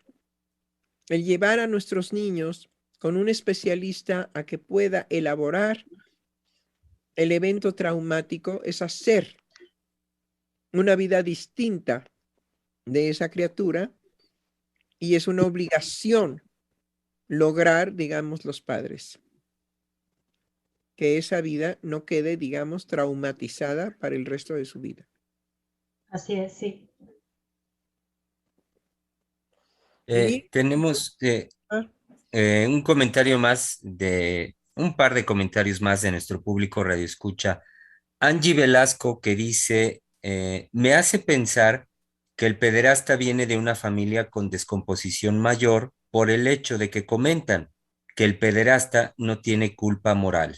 el llevar a nuestros niños con un especialista a que pueda elaborar el evento traumático es hacer una vida distinta de esa criatura y es una obligación lograr, digamos, los padres, que esa vida no quede, digamos, traumatizada para el resto de su vida. Así es, sí. Tenemos un comentario más un par de comentarios más de nuestro público Radio Escucha. Angie Velasco que dice, me hace pensar que el pederasta viene de una familia con descomposición mayor por el hecho de que comentan que el pederasta no tiene culpa moral.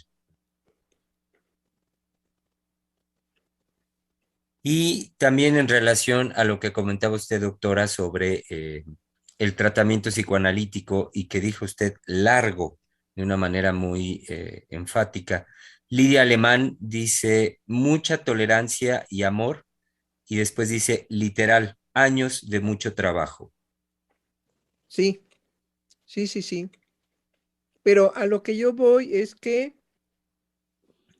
Y también en relación a lo que comentaba usted, doctora, sobre el tratamiento psicoanalítico y que dijo usted largo de una manera muy enfática. Lidia Alemán dice mucha tolerancia y amor y después dice literal, años de mucho trabajo. Sí, sí. Pero a lo que yo voy es que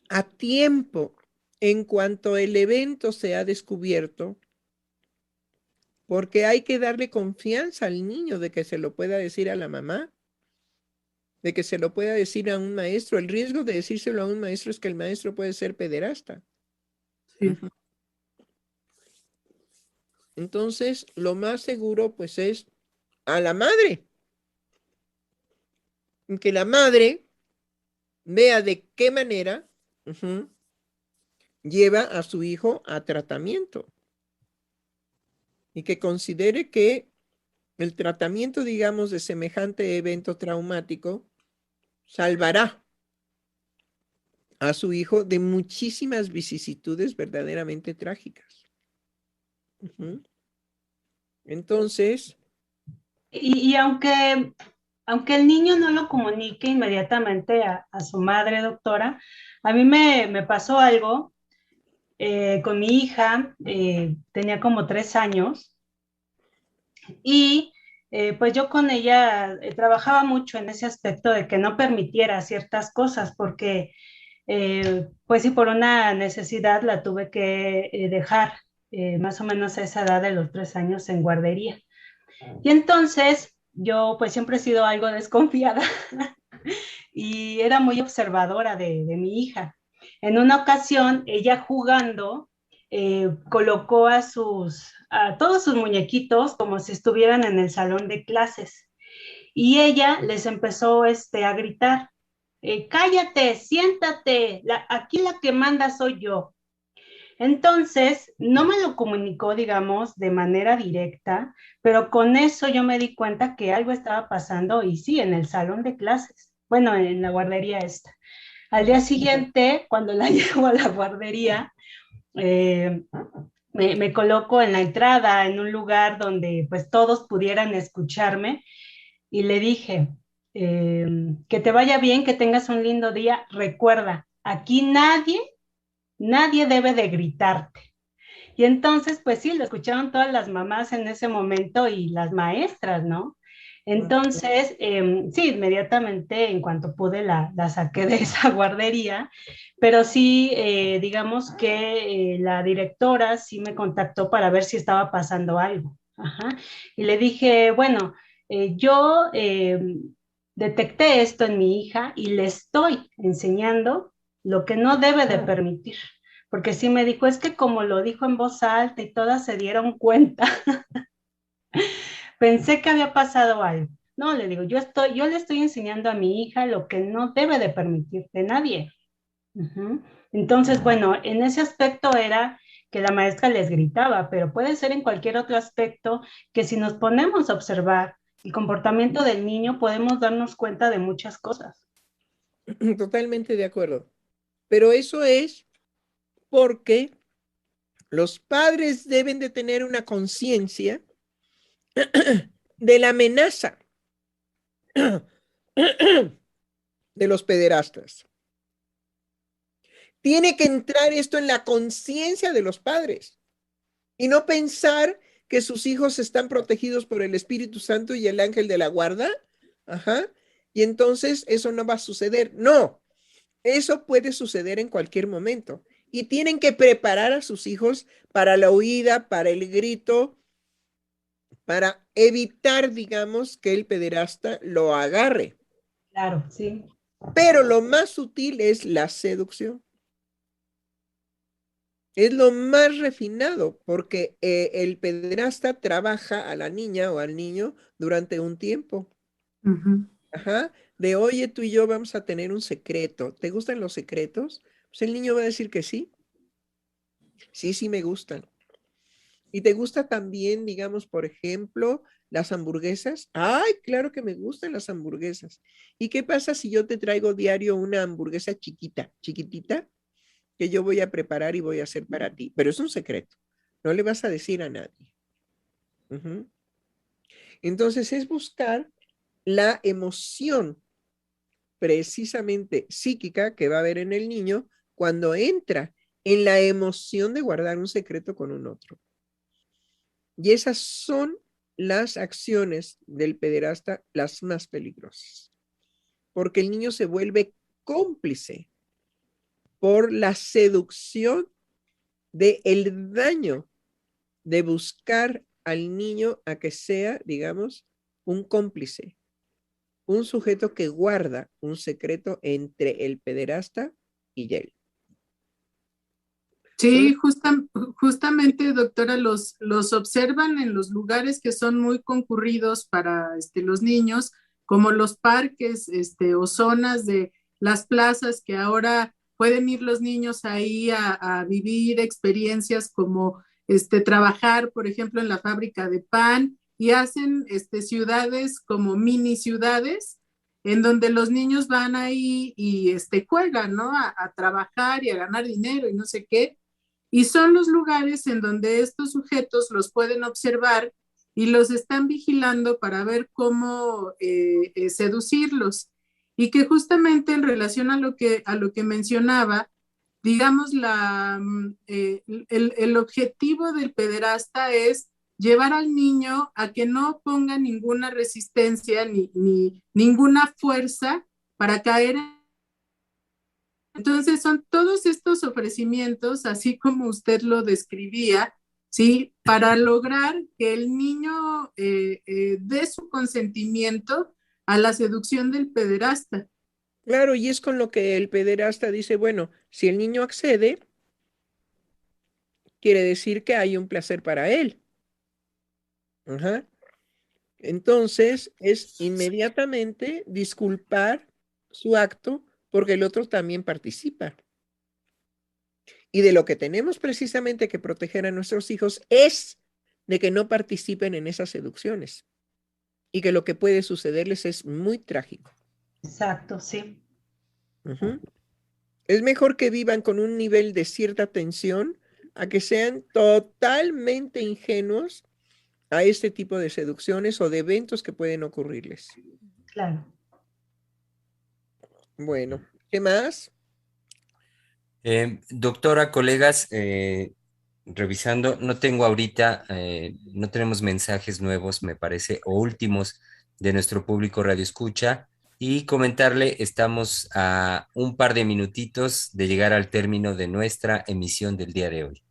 a tiempo, en cuanto el evento se ha descubierto, porque hay que darle confianza al niño de que se lo pueda decir a la mamá, de que se lo pueda decir a un maestro. El riesgo de decírselo a un maestro es que el maestro puede ser pederasta. Sí. Entonces, lo más seguro, pues, es a la madre. Que la madre vea de qué manera lleva a su hijo a tratamiento. Y que considere que el tratamiento, digamos, de semejante evento traumático salvará a su hijo de muchísimas vicisitudes verdaderamente trágicas. Entonces... Y aunque el niño no lo comunique inmediatamente a su madre, doctora, a mí me pasó algo con mi hija, tenía como 3 años, y pues yo con ella trabajaba mucho en ese aspecto de que no permitiera ciertas cosas, porque pues sí, por una necesidad la tuve que dejar más o menos a esa edad de los 3 años en guardería. Y entonces yo pues siempre he sido algo desconfiada y era muy observadora de mi hija. En una ocasión, ella jugando, colocó a todos sus muñequitos como si estuvieran en el salón de clases. Y ella les empezó a gritar, cállate, siéntate, aquí la que manda soy yo. Entonces, no me lo comunicó, digamos, de manera directa, pero con eso yo me di cuenta que algo estaba pasando y sí, en el salón de clases, bueno, en la guardería esta. Al día siguiente, cuando la llevo a la guardería, eh, me coloco en la entrada, en un lugar donde pues todos pudieran escucharme y le dije, que te vaya bien, que tengas un lindo día. Recuerda, aquí nadie debe de gritarte. Y entonces, pues sí, lo escucharon todas las mamás en ese momento y las maestras, ¿no? Entonces, sí, inmediatamente en cuanto pude la saqué de esa guardería, pero sí, digamos que la directora sí me contactó para ver si estaba pasando algo. Ajá. Y le dije, bueno, yo detecté esto en mi hija y le estoy enseñando lo que no debe de permitir, porque sí me dijo, es que como lo dijo en voz alta y todas se dieron cuenta, pensé que había pasado algo. No, le digo, yo le estoy enseñando a mi hija lo que no debe de permitir de nadie. Ujú. Entonces, bueno, en ese aspecto era que la maestra les gritaba, pero puede ser en cualquier otro aspecto que si nos ponemos a observar el comportamiento del niño, podemos darnos cuenta de muchas cosas. Totalmente de acuerdo. Pero eso es porque los padres deben de tener una conciencia de la amenaza de los pederastas. Tiene que entrar esto en la conciencia de los padres y no pensar que sus hijos están protegidos por el Espíritu Santo y el ángel de la guarda. Ajá. Y entonces eso no va a suceder. No, eso puede suceder en cualquier momento. Y tienen que preparar a sus hijos para la huida, para el grito, para evitar, digamos, que el pederasta lo agarre. Claro, sí. Pero lo más sutil es la seducción. Es lo más refinado, porque el pederasta trabaja a la niña o al niño durante un tiempo. Ajá. De, oye, tú y yo vamos a tener un secreto. ¿Te gustan los secretos? Pues el niño va a decir que sí. Sí, sí me gustan. ¿Y te gusta también, digamos, por ejemplo, las hamburguesas? Ay, claro que me gustan las hamburguesas. ¿Y qué pasa si yo te traigo diario una hamburguesa chiquita, chiquitita, que yo voy a preparar y voy a hacer para ti? Pero es un secreto. No le vas a decir a nadie. Ujú. Entonces es buscar la emoción precisamente psíquica que va a haber en el niño cuando entra en la emoción de guardar un secreto con un otro. Y esas son las acciones del pederasta las más peligrosas, porque el niño se vuelve cómplice por la seducción del daño de buscar al niño a que sea, digamos, un cómplice, un sujeto que guarda un secreto entre el pederasta y él. Sí, justamente, doctora, los observan en los lugares que son muy concurridos para los niños, como los parques o zonas de las plazas que ahora pueden ir los niños ahí a vivir experiencias como trabajar, por ejemplo, en la fábrica de pan y hacen ciudades como mini ciudades en donde los niños van ahí y juegan, ¿no? A trabajar y a ganar dinero y no sé qué. Y son los lugares en donde estos sujetos los pueden observar y los están vigilando para ver cómo seducirlos. Y que justamente en relación a lo que mencionaba, digamos, el objetivo del pederasta es llevar al niño a que no ponga ninguna resistencia ni ninguna fuerza para caer en. Entonces son todos estos ofrecimientos, así como usted lo describía, ¿sí? Para lograr que el niño dé su consentimiento a la seducción del pederasta. Claro, y es con lo que el pederasta dice, bueno, Si el niño accede, quiere decir que hay un placer para él. Ajá. Entonces, es inmediatamente disculpar su acto porque el otro también participa. Y de lo que tenemos precisamente que proteger a nuestros hijos es de que no participen en esas seducciones y que lo que puede sucederles es muy trágico. Exacto, sí. Ujú. Es mejor que vivan con un nivel de cierta tensión a que sean totalmente ingenuos a este tipo de seducciones o de eventos que pueden ocurrirles. Claro. Bueno, ¿qué más? Doctora, colegas, revisando, no tengo ahorita, no tenemos mensajes nuevos, me parece, o últimos de nuestro público Radio Escucha. Y comentarle, estamos a un par de minutitos de llegar al término de nuestra emisión del día de hoy.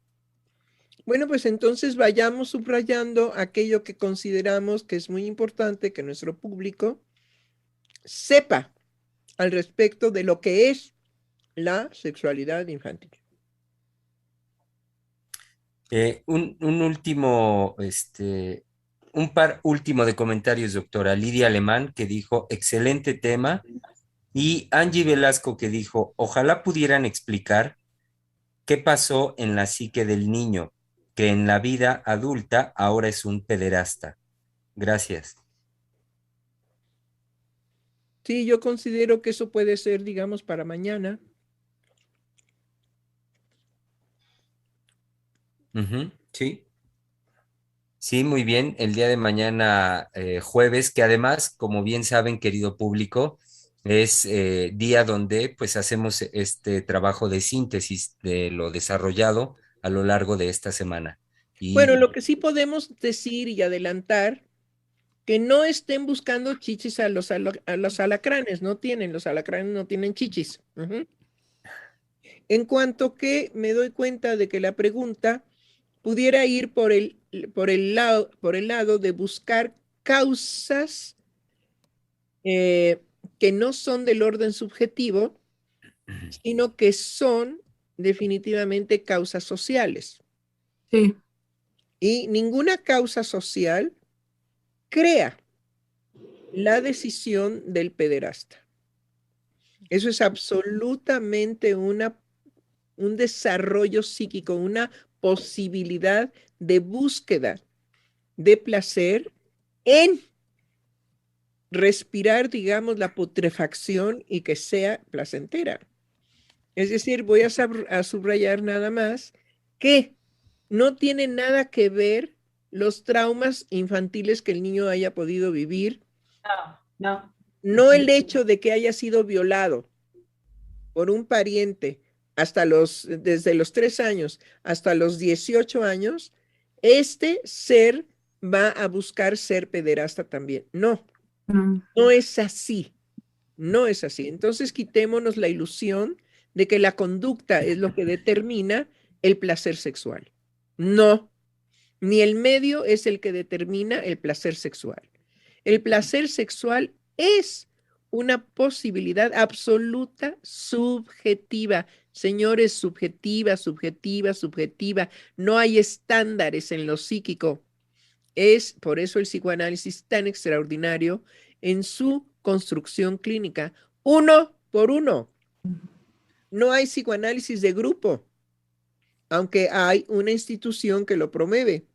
Bueno, pues entonces vayamos subrayando aquello que consideramos que es muy importante que nuestro público sepa al respecto de lo que es la sexualidad infantil. Un último, un par último de comentarios, doctora. Lidia Alemán, que dijo, excelente tema, y Angie Velasco, que dijo, ojalá pudieran explicar qué pasó en la psique del niño, que en la vida adulta ahora es un pederasta. Gracias. Sí, yo considero que eso puede ser, digamos, para mañana. Sí. Sí, muy bien. El día de mañana, jueves, que además, como bien saben, querido público, es día donde pues hacemos este trabajo de síntesis de lo desarrollado a lo largo de esta semana. Bueno, Y lo que sí podemos decir y adelantar, que no estén buscando chichis a los alacranes, los alacranes no tienen chichis. Ujú. En cuanto que me doy cuenta de que la pregunta pudiera ir por el lado de buscar causas que no son del orden subjetivo, sino que son definitivamente causas sociales. Sí. Y ninguna causa social crea la decisión del pederasta. Eso es absolutamente un desarrollo psíquico, una posibilidad de búsqueda de placer en respirar, digamos, la putrefacción y que sea placentera. Es decir, voy a subrayar nada más que no tiene nada que ver los traumas infantiles que el niño haya podido vivir, No. no el hecho de que haya sido violado por un pariente desde los 3 años hasta los 18 años, este ser va a buscar ser pederasta también. No, no es así. No es así. Entonces quitémonos la ilusión de que la conducta es lo que determina el placer sexual. No, ni el medio es el que determina el placer sexual. El placer sexual es una posibilidad absoluta subjetiva. Señores, subjetiva, subjetiva, subjetiva. No hay estándares en lo psíquico. Es por eso el psicoanálisis tan extraordinario en su construcción clínica, uno por uno. No hay psicoanálisis de grupo, aunque hay una institución que lo promueve,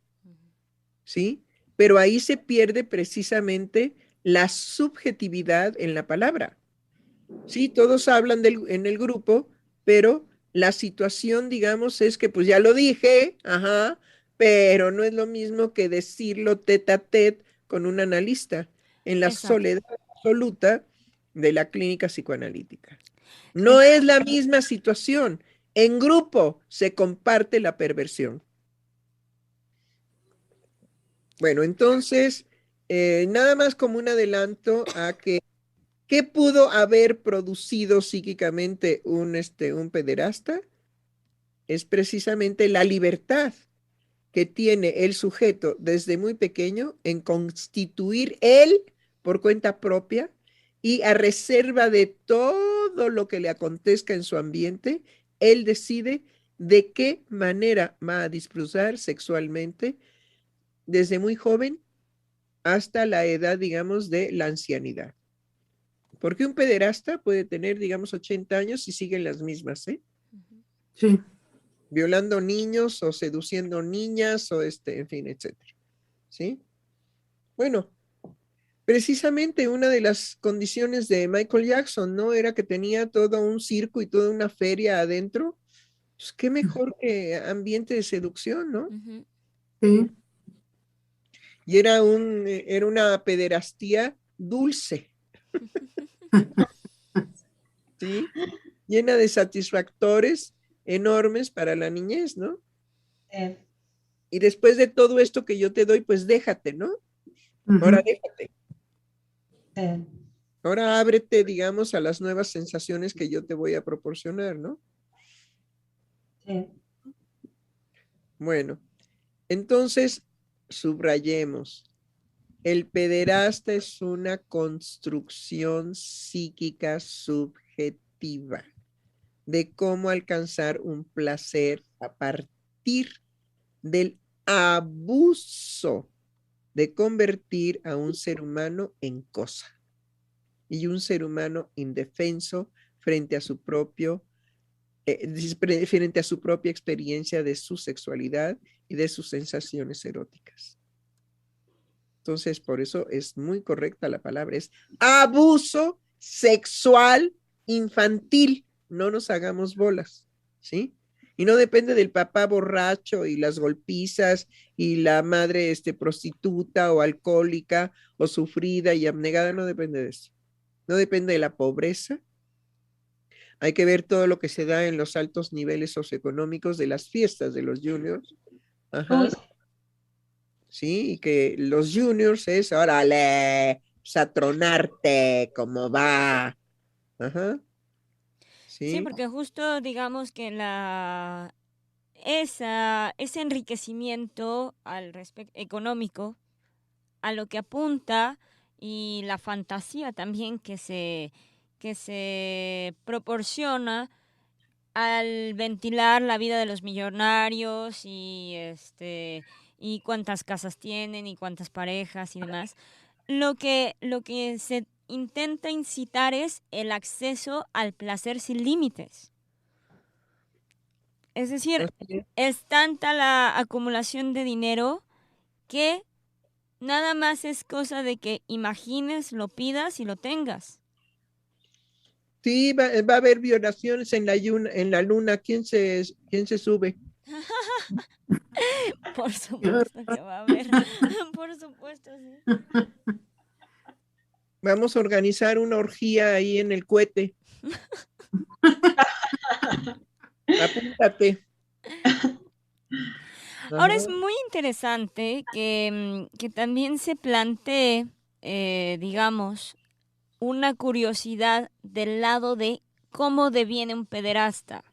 ¿sí? Pero ahí se pierde precisamente la subjetividad en la palabra. Sí, todos hablan en el grupo, pero la situación, digamos, es que pues ya lo dije, ajá, pero no es lo mismo que decirlo tete a tete con un analista en la Exacto. soledad absoluta de la clínica psicoanalítica. No es la misma situación. En grupo se comparte la perversión. Bueno, entonces, nada más como un adelanto a que ¿qué pudo haber producido psíquicamente un pederasta? Es precisamente la libertad que tiene el sujeto desde muy pequeño en constituir él por cuenta propia y a reserva de todo lo que le acontezca en su ambiente, Él decide de qué manera va a disfrutar sexualmente desde muy joven hasta la edad, digamos, de la ancianidad. Porque un pederasta puede tener, digamos, 80 años y siguen las mismas, ¿eh? Sí. Violando niños o seduciendo niñas o en fin, etcétera. ¿Sí? Bueno, precisamente una de las condiciones de Michael Jackson, ¿no? Era que tenía todo un circo y toda una feria adentro. Pues qué mejor que ambiente de seducción, ¿no? Sí. Y era una pederastía dulce, ¿sí? Llena de satisfactores enormes para la niñez, ¿no? Y después de todo esto que yo te doy, pues déjate, ¿no? Ahora déjate. Ahora ábrete, digamos, a las nuevas sensaciones que yo te voy a proporcionar, ¿no? Sí. Bueno, entonces, subrayemos. El pederasta es una construcción psíquica subjetiva de cómo alcanzar un placer a partir del abuso de convertir a un ser humano en cosa y un ser humano indefenso frente a su frente a su propia experiencia de su sexualidad y de sus sensaciones eróticas. Entonces, por eso es muy correcta la palabra, es abuso sexual infantil. No nos hagamos bolas, ¿sí? Y no depende del papá borracho y las golpizas y la madre prostituta o alcohólica o sufrida y abnegada, no depende de eso. No depende de la pobreza. Hay que ver todo lo que se da en los altos niveles socioeconómicos de las fiestas de los juniors. Ajá. Uy, Sí, y que los juniors es, órale, pues a tronarte, ¿cómo va? Ajá. Sí, Sí, porque justo digamos que ese enriquecimiento económico a lo que apunta y la fantasía también que se proporciona al ventilar la vida de los millonarios y cuántas casas tienen y cuántas parejas y demás. Lo que se intenta incitar es el acceso al placer sin límites. Es decir, es tanta la acumulación de dinero que nada más es cosa de que imagines, lo pidas y lo tengas. sí, va a haber violaciones en la luna. ¿Quién se sube? Por supuesto que va a haber. Por supuesto, sí. Vamos a organizar una orgía ahí en el cohete. Apúntate. Ahora es Ajá. muy interesante que también se plantee, digamos, una curiosidad del lado de cómo deviene un pederasta.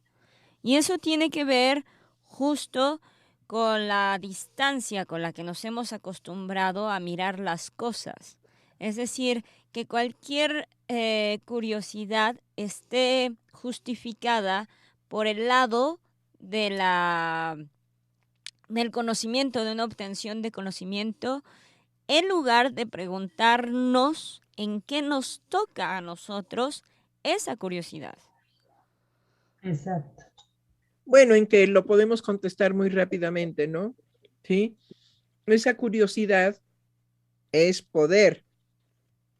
Y eso tiene que ver justo con la distancia con la que nos hemos acostumbrado a mirar las cosas. Es decir, que cualquier curiosidad esté justificada por el lado de del conocimiento, de una obtención de conocimiento, en lugar de preguntarnos en qué nos toca a nosotros esa curiosidad. exacto. Bueno, en que lo podemos contestar muy rápidamente, ¿no? Sí. Esa curiosidad es poder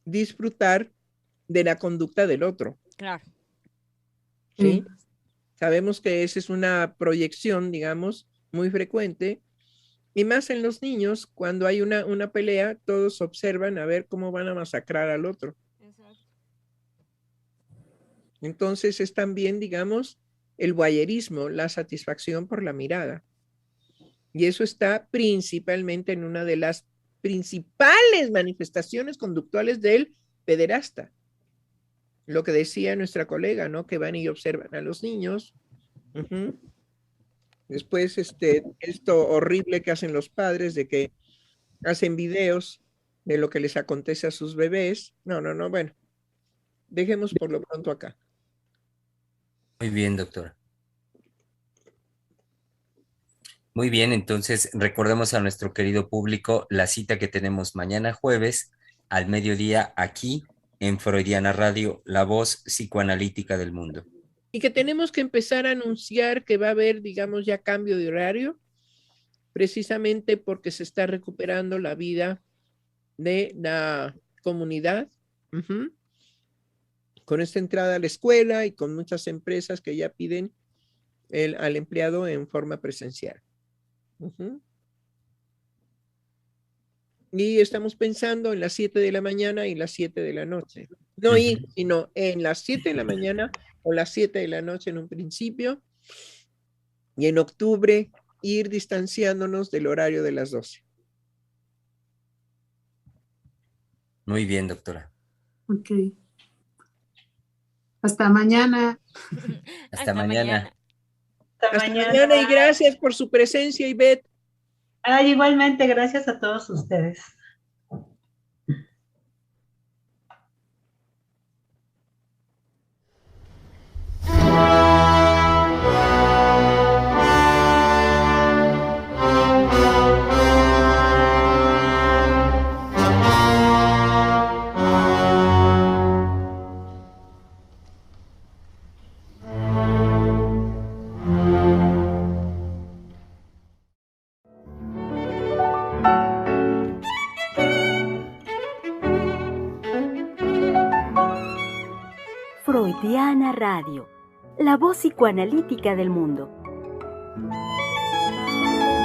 disfrutar de la conducta del otro, Claro. ¿sí? Sabemos que esa es una proyección, digamos, muy frecuente, y más en los niños, cuando hay una pelea, todos observan a ver cómo van a masacrar al otro. Exacto. Entonces es también, digamos, el voyerismo, la satisfacción por la mirada. Y eso está principalmente en una de las principales manifestaciones conductuales del pederasta. Lo que decía nuestra colega, ¿no? Que van y observan a los niños. Uh-huh. Después, esto horrible que hacen los padres de que hacen videos de lo que les acontece a sus bebés. No, bueno, dejemos por lo pronto acá. Muy bien, doctora. Muy bien, entonces recordemos a nuestro querido público la cita que tenemos mañana jueves al mediodía aquí en Freudiana Radio, la voz psicoanalítica del mundo. Y que tenemos que empezar a anunciar que va a haber, digamos, ya cambio de horario, precisamente porque se está recuperando la vida de la comunidad, con esta entrada a la escuela y con muchas empresas que ya piden al empleado en forma presencial. Y estamos pensando en las 7 de la mañana y las 7 de la noche. No ir, sino en las 7 de la mañana o las 7 de la noche en un principio. Y en octubre ir distanciándonos del horario de las 12. Muy bien, doctora. Ok. Hasta mañana. Hasta mañana. Hasta mañana y gracias por su presencia, Ivette. Igualmente, gracias a todos ustedes. Freudiana Radio, la voz psicoanalítica del mundo.